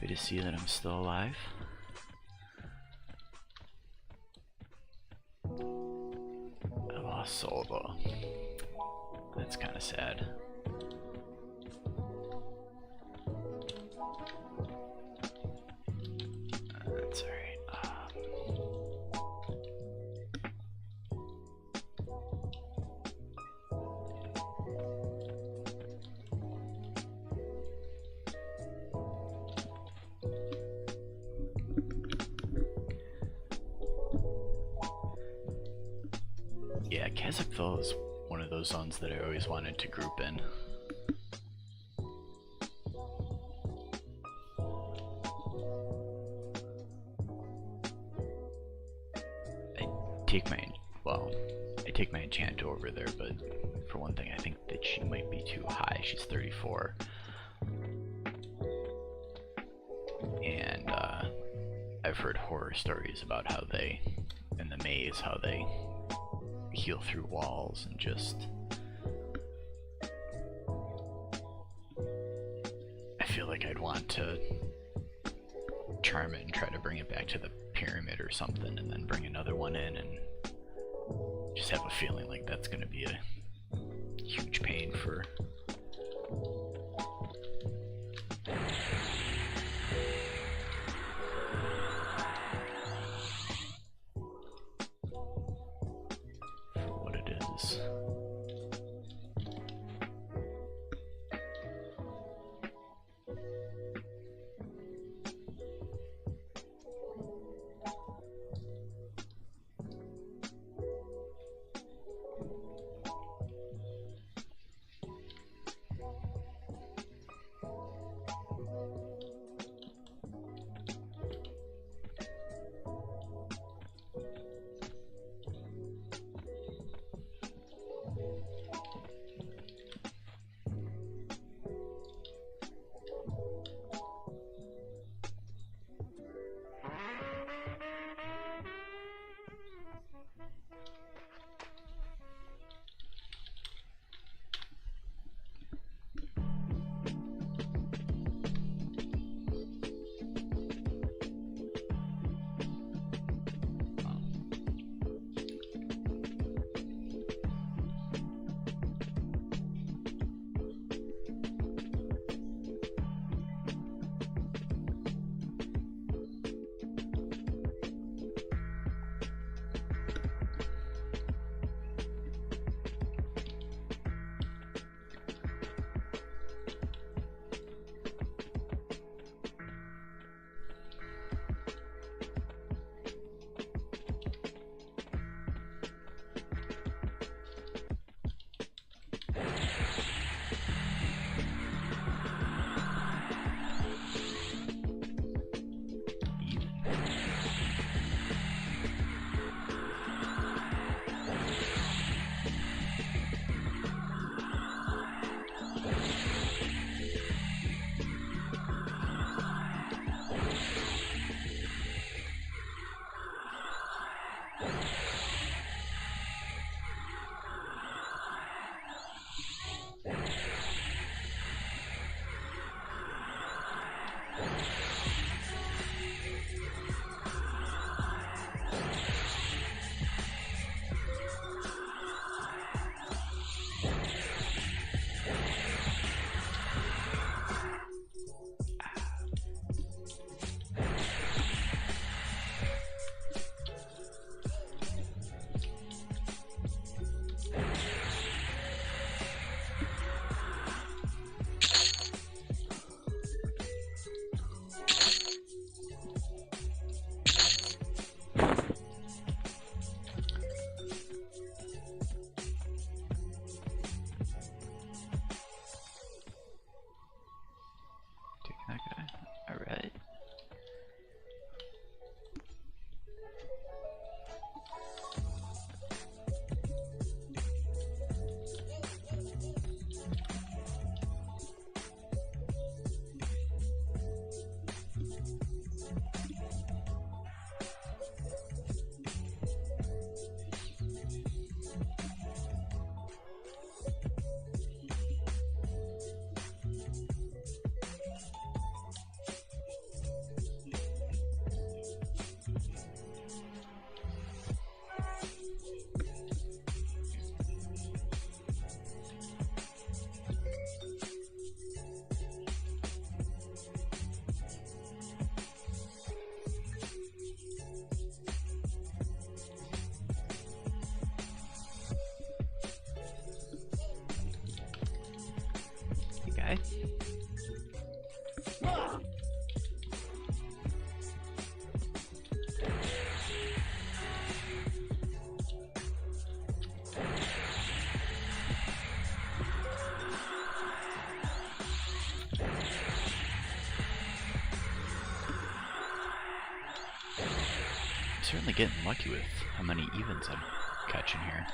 A: To see that I'm still alive. I lost soul though. That's kind of sad. sad. That's alright. Yeah, Kazakhstan is one of those zones that I always wanted to group in. I take my enchant over there, but for one thing, I think that she might be too high. She's 34. And I've heard horror stories about how they, in the maze, how they heal through walls and just... I feel like I'd want to charm it and try to bring it back to the pyramid or something, and then bring another one in, and just have a feeling like that's going to be a huge pain for... what it is. Okay. I'm certainly getting lucky with how many evens I'm catching here.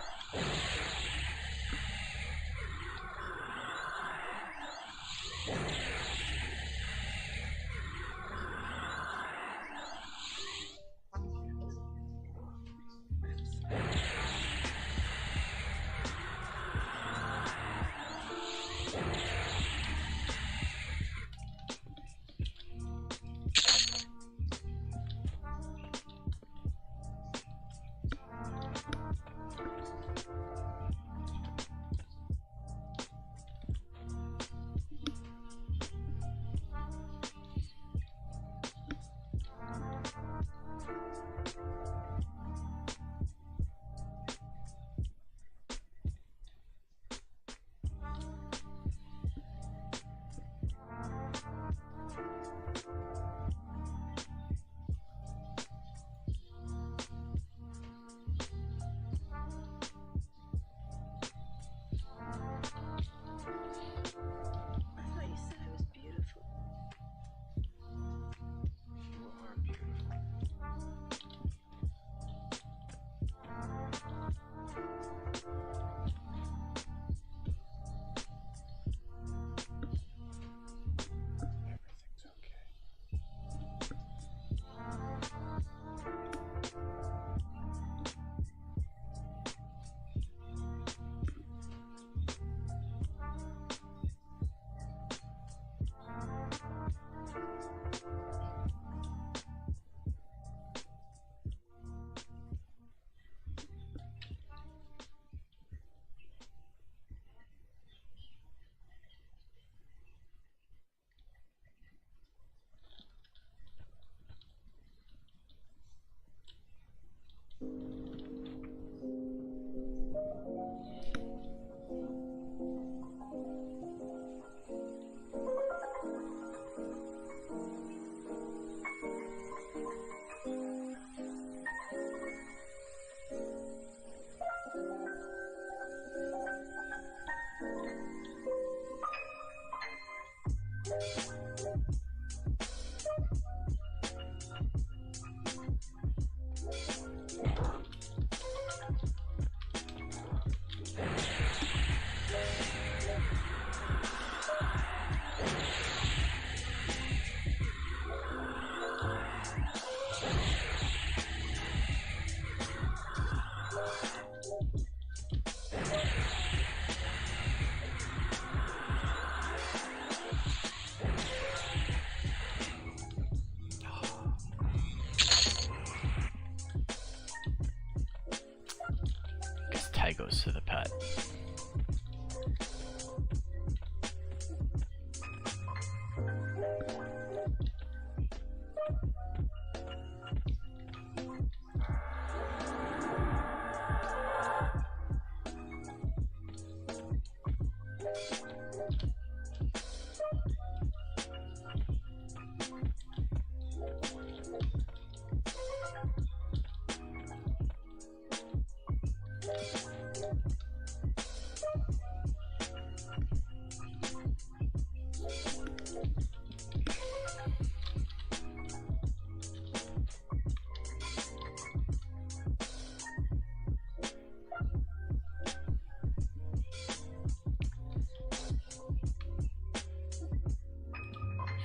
A: Tie goes to the pet.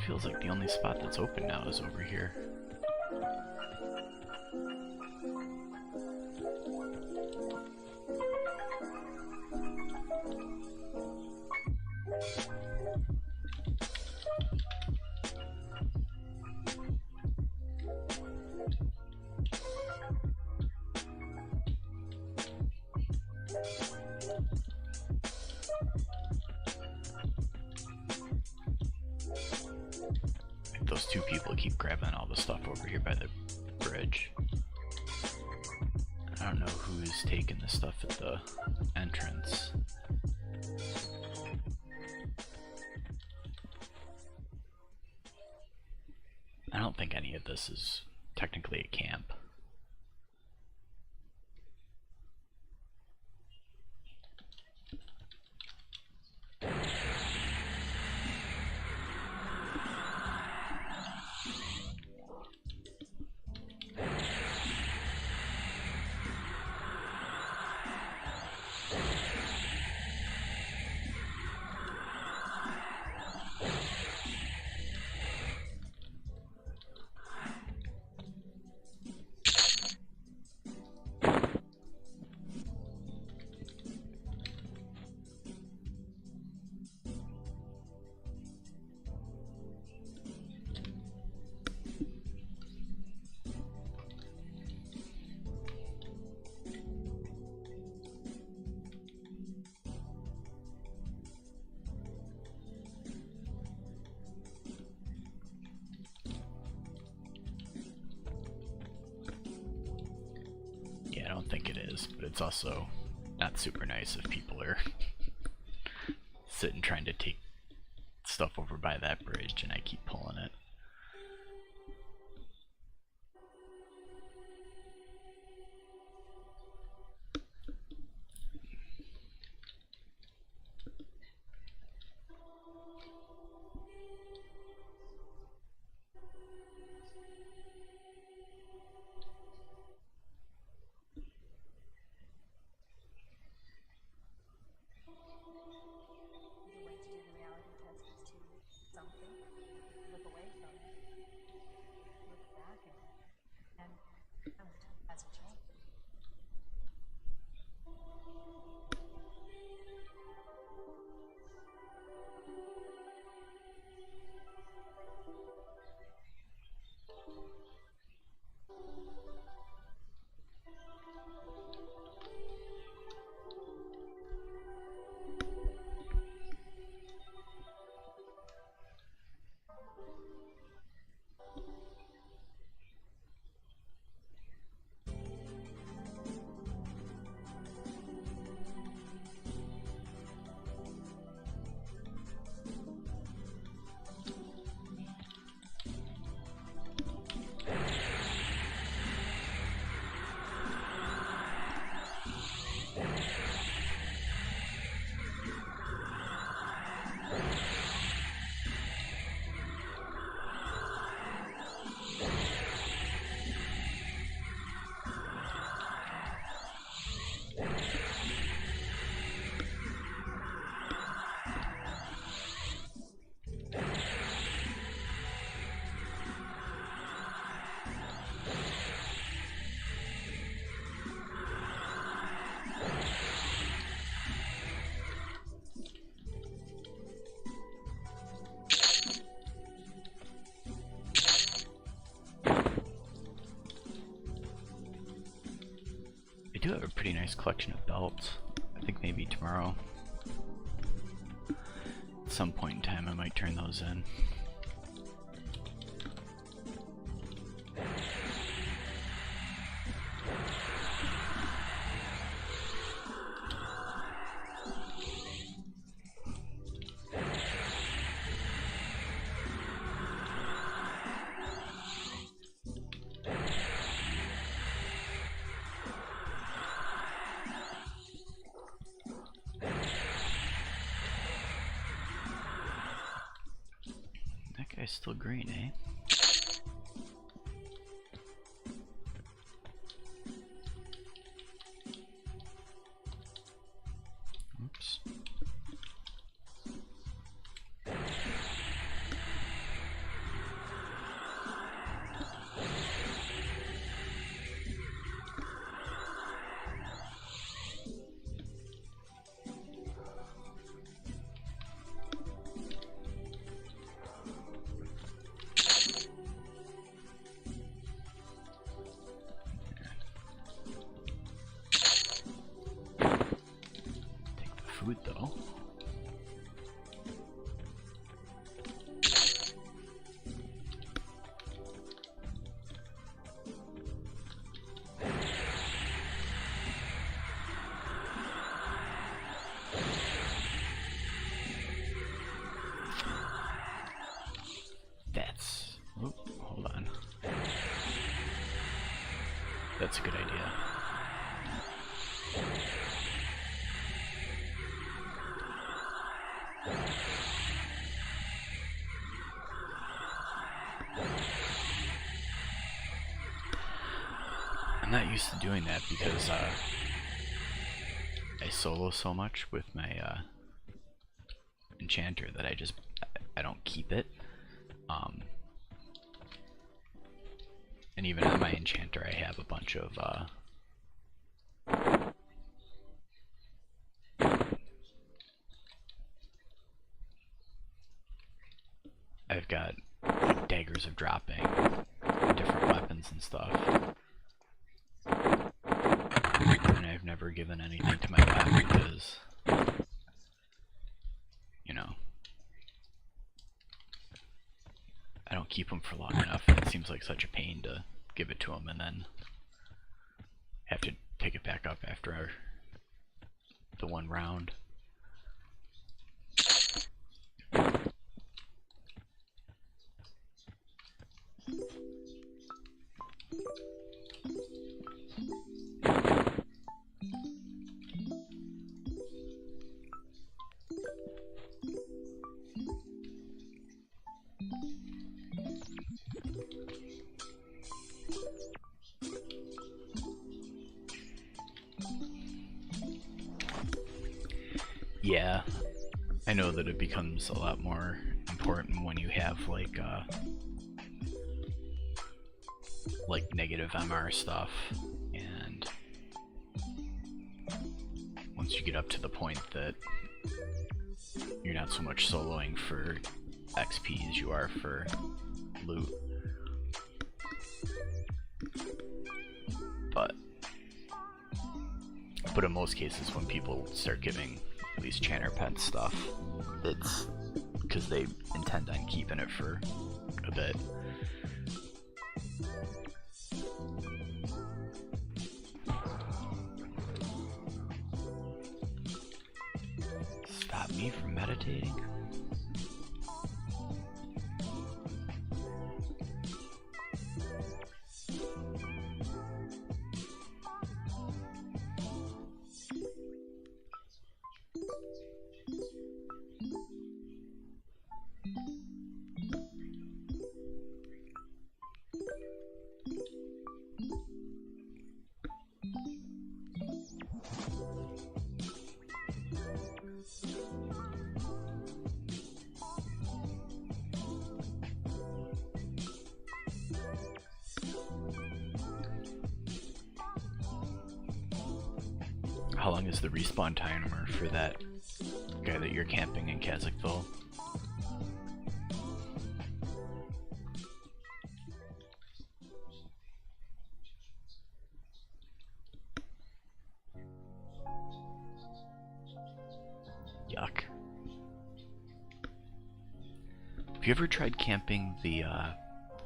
A: Feels like the only spot that's open now is over here. Those two people keep grabbing all the stuff over here by the bridge. I don't know who's taking the stuff at the entrance. don't think any of this is technically a camp. Yeah, I don't think it is, but it's also not super nice if people are sitting trying to take stuff over by that bridge and I keep pulling it.
D: The way to do the reality test is to something, look away from it, look back at it, and as a change.
A: I do have a pretty nice collection of belts. I think maybe tomorrow, at some point in time, I might turn those in. That guy's still green, eh? Oops. that's a good idea. I'm not used to doing that because I solo so much with my enchanter that I don't keep it. And even on my enchanter I have a bunch of I've got like, daggers of dropping, different weapons and stuff. And I've never given anything to my lab because, you know, I don't keep them for long enough, and it seems like such a pain to give it to them and then have to pick it back up after the one round. Yeah, I know that it becomes a lot more important when you have like negative MR stuff, and once you get up to the point that you're not so much soloing for XP as you are for loot. But in most cases when people start giving at least Chanter Pet stuff, it's because they intend on keeping it for a bit. Stop me from meditating? How long is the respawn timer for that guy that you're camping in Kazakhville? Yuck. Have you ever tried camping the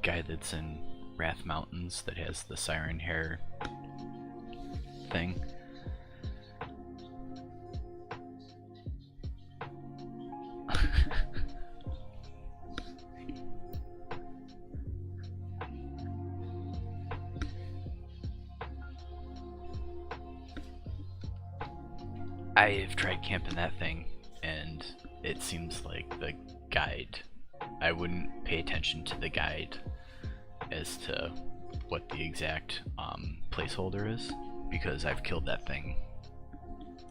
A: guy that's in Wrath Mountains that has the siren hair thing? I've tried camping that thing, and it seems like the guide, I wouldn't pay attention to the guide as to what the exact placeholder is, because I've killed that thing,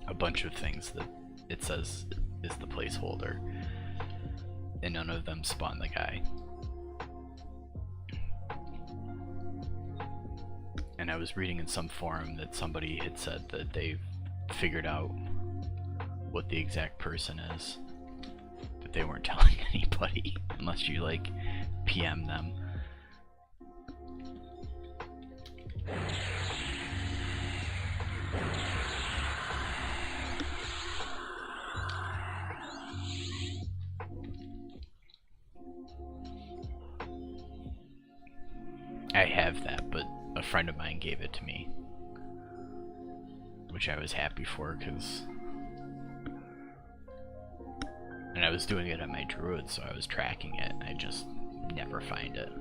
A: a bunch of things that it says is the placeholder, and none of them spawn the guy. And I was reading in some forum that somebody had said that they've figured out what the exact person is, but they weren't telling anybody unless you like PM them. I have that, but a friend of mine gave it to me, which I was happy for, and I was doing it on my druid, so I was tracking it, and I just never find it.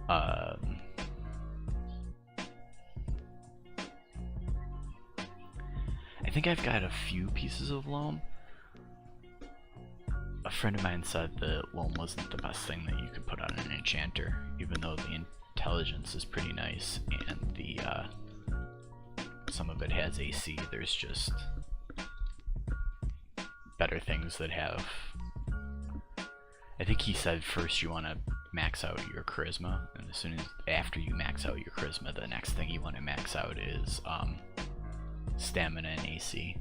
A: Um, I think I've got a few pieces of loam. A friend of mine said that loam wasn't the best thing that you could put on an enchanter, even though the intelligence is pretty nice and the some of it has AC. There's just better things that have. I think he said first you want to max out your charisma, and as soon as after you max out your charisma, the next thing you want to max out is stamina and AC.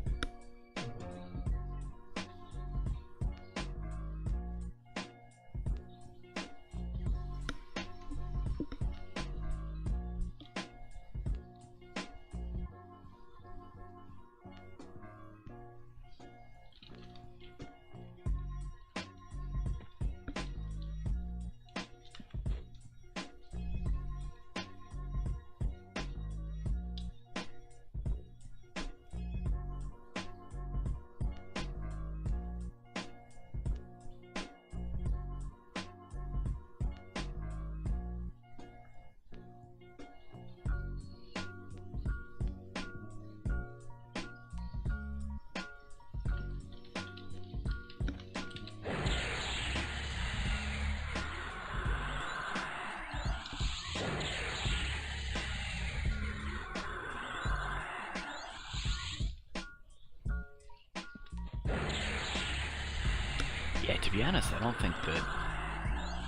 A: Yeah, to be honest, I don't think that.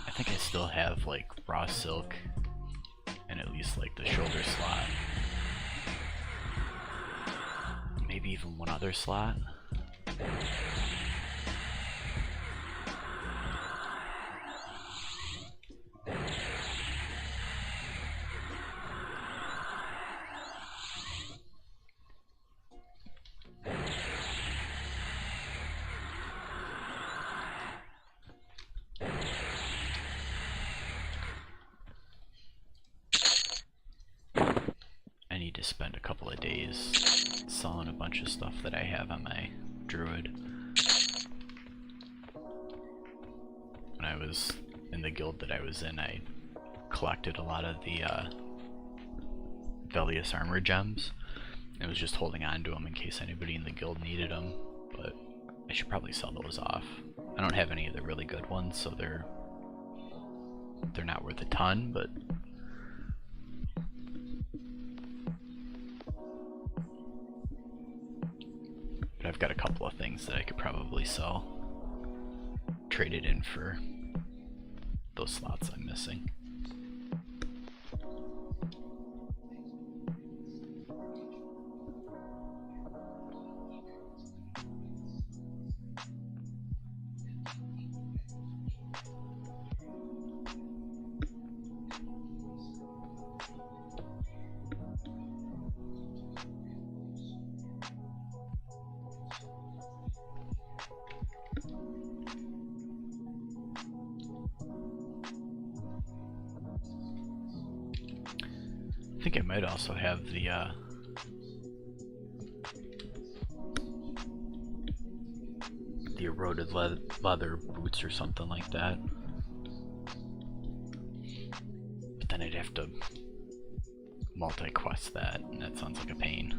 A: I think I still have like raw silk and at least like the shoulder slot. Maybe even one other slot. I need to spend a couple of days selling a bunch of stuff that I have on my druid. When I was in the guild that I was in, I collected a lot of the Velius armor gems. I was just holding on to them in case anybody in the guild needed them, but I should probably sell those off. I don't have any of the really good ones, so they're not worth a ton, but I've got a couple of things that I could probably sell. Trade it in for those slots I'm missing. I think I might also have the eroded leather boots or something like that. But then I'd have to multi-quest that, and that sounds like a pain.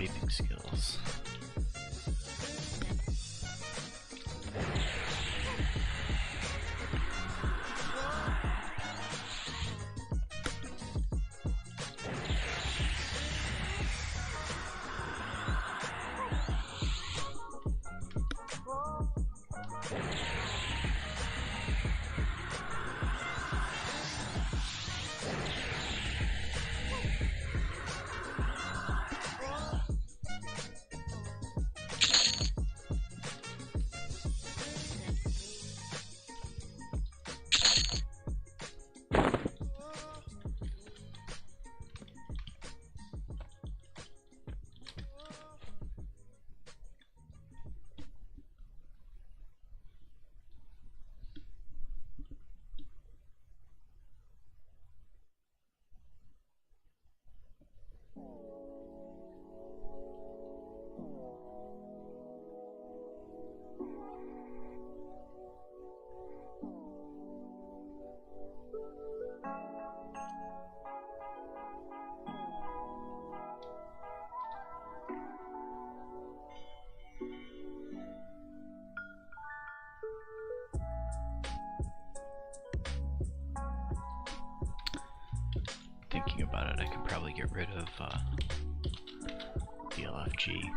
A: typing skills. Thinking about it, I can probably get rid of the LFG.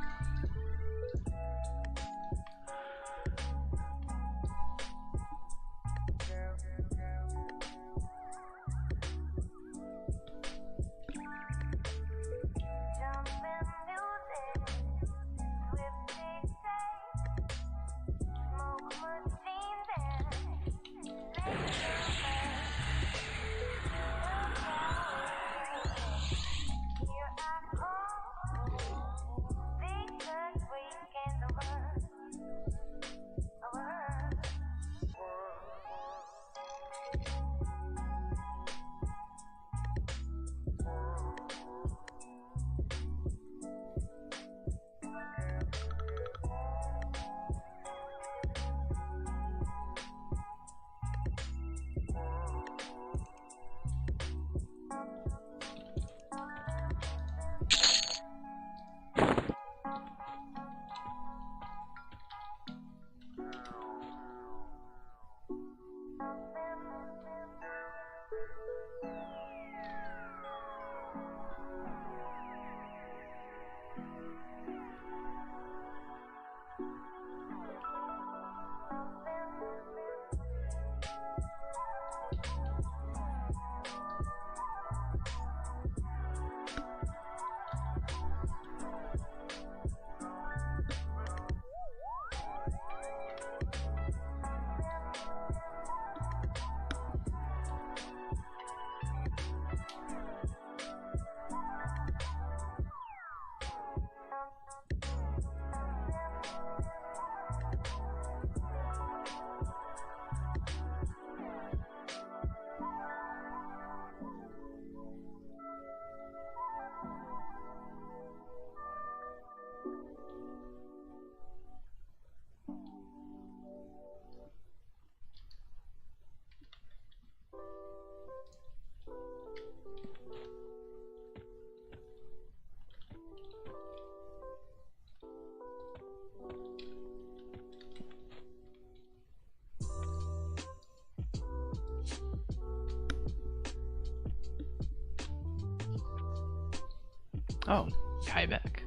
A: Oh, hi back.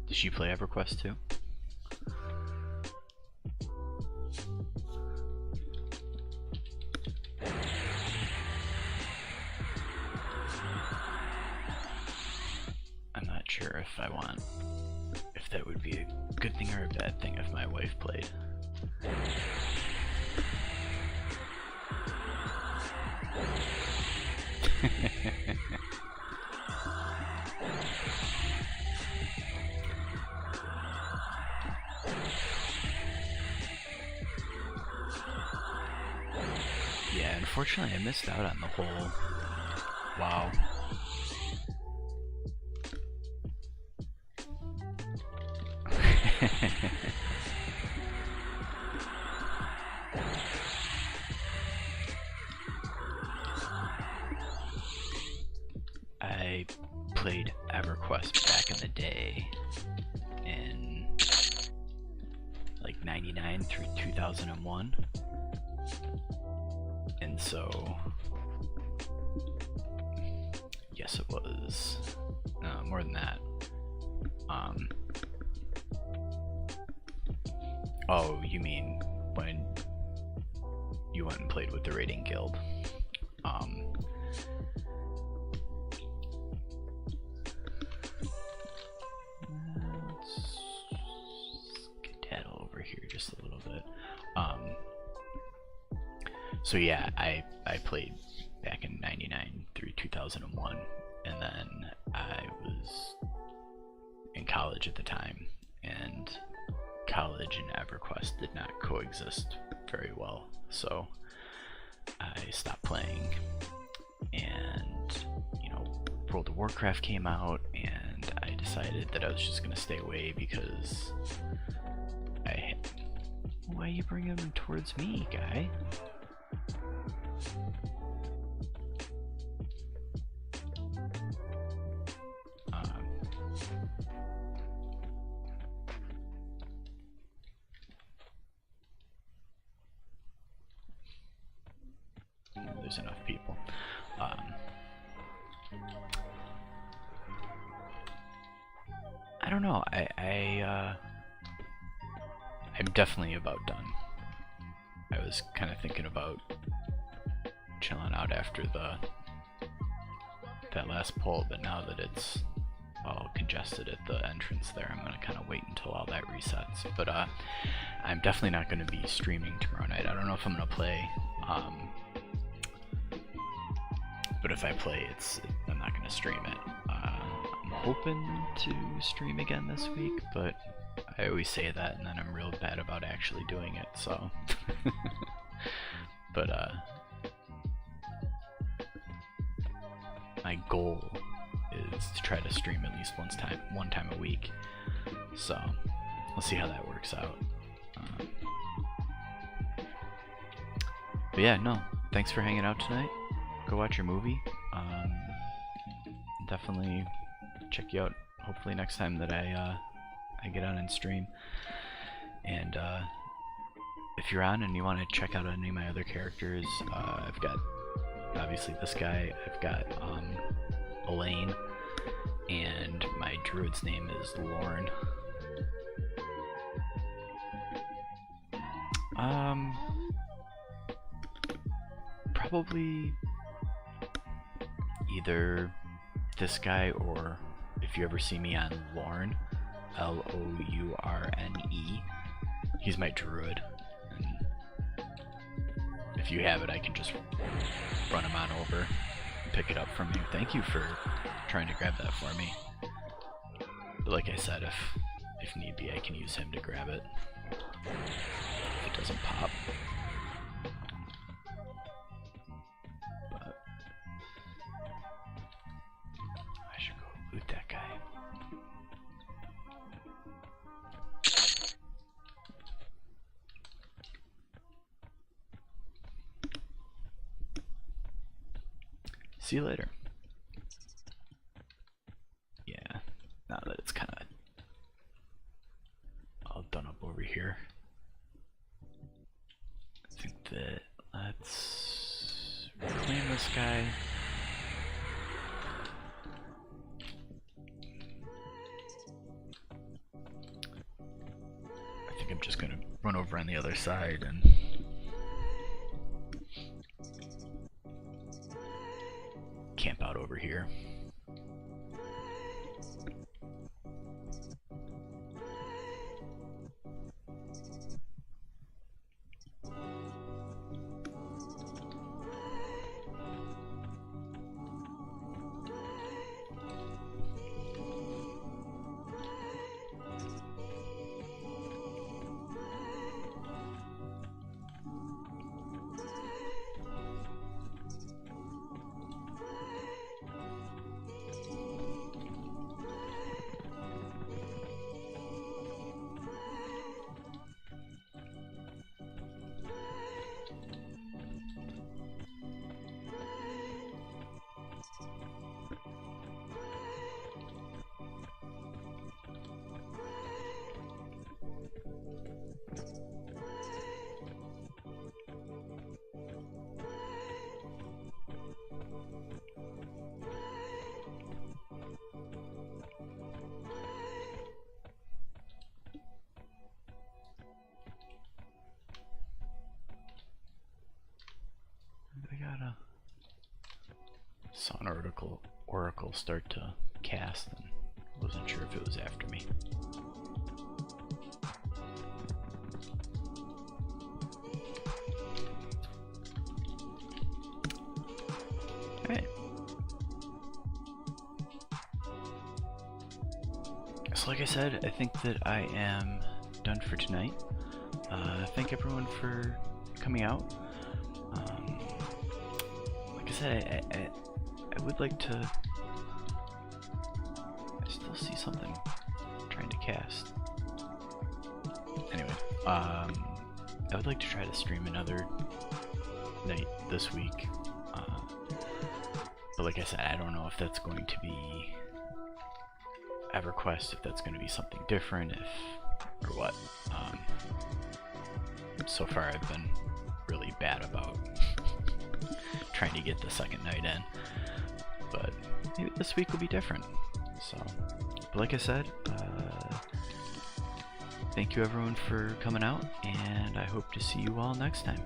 A: Does she play Everquest too? I'm not sure if that would be a good thing or a bad thing if my wife played. Yeah, unfortunately I missed out on the whole WoW. I played Everquest EverQuest back in the day, in like 99 through 2001. And so, yes, it was more than that. Oh, you mean when you went and played with the raiding guild? Let's skedaddle over here just a little bit. So yeah, I played back in 99 through 2001, and then I was in college at the time, and college and EverQuest did not coexist very well, so I stopped playing. And World of Warcraft came out, and I decided that I was just gonna stay away because why are you bringing them towards me, guy? There's enough people. I don't know. I'm definitely about done. I was kind of thinking about chilling out after that last pull, but now that it's all congested at the entrance there, I'm gonna kind of wait until all that resets. But I'm definitely not gonna be streaming tomorrow night. I don't know if I'm gonna play. But if I play, I'm not gonna stream it. I'm hoping to stream again this week, but I always say that and then I'm real bad about actually doing it, so. But my goal is to try to stream at least one time a week, so we'll see how that works out. But yeah, no, thanks for hanging out tonight. Go watch your movie. Definitely check you out hopefully next time that I get on and stream. And if you're on and you want to check out any of my other characters, I've got obviously this guy, I've got Elaine, and my druid's name is Lorne. Probably either this guy, or if you ever see me on Lorne, Lourne, he's my druid, and if you have it I can just run him on over and pick it up from you. Thank you for trying to grab that for me, but like I said, if need be I can use him to grab it if it doesn't pop. Loot that guy. See you later. Yeah, now that it's kind of all done up over here, I think that let's reclaim this guy. I'm just gonna run over on the other side and camp out over here. saw an oracle start to cast and wasn't sure if it was after me. Alright. So like I said, I think that I am done for tonight. Thank everyone for coming out. Like I said, I would like to... I still see something trying to cast. Anyway, I would like to try to stream another night this week. But like I said, I don't know if that's going to be Everquest, if that's going to be something different, or what. So far I've been really bad about trying to get the second night in, but maybe this week will be different. So, but like I said, thank you everyone for coming out, and I hope to see you all next time.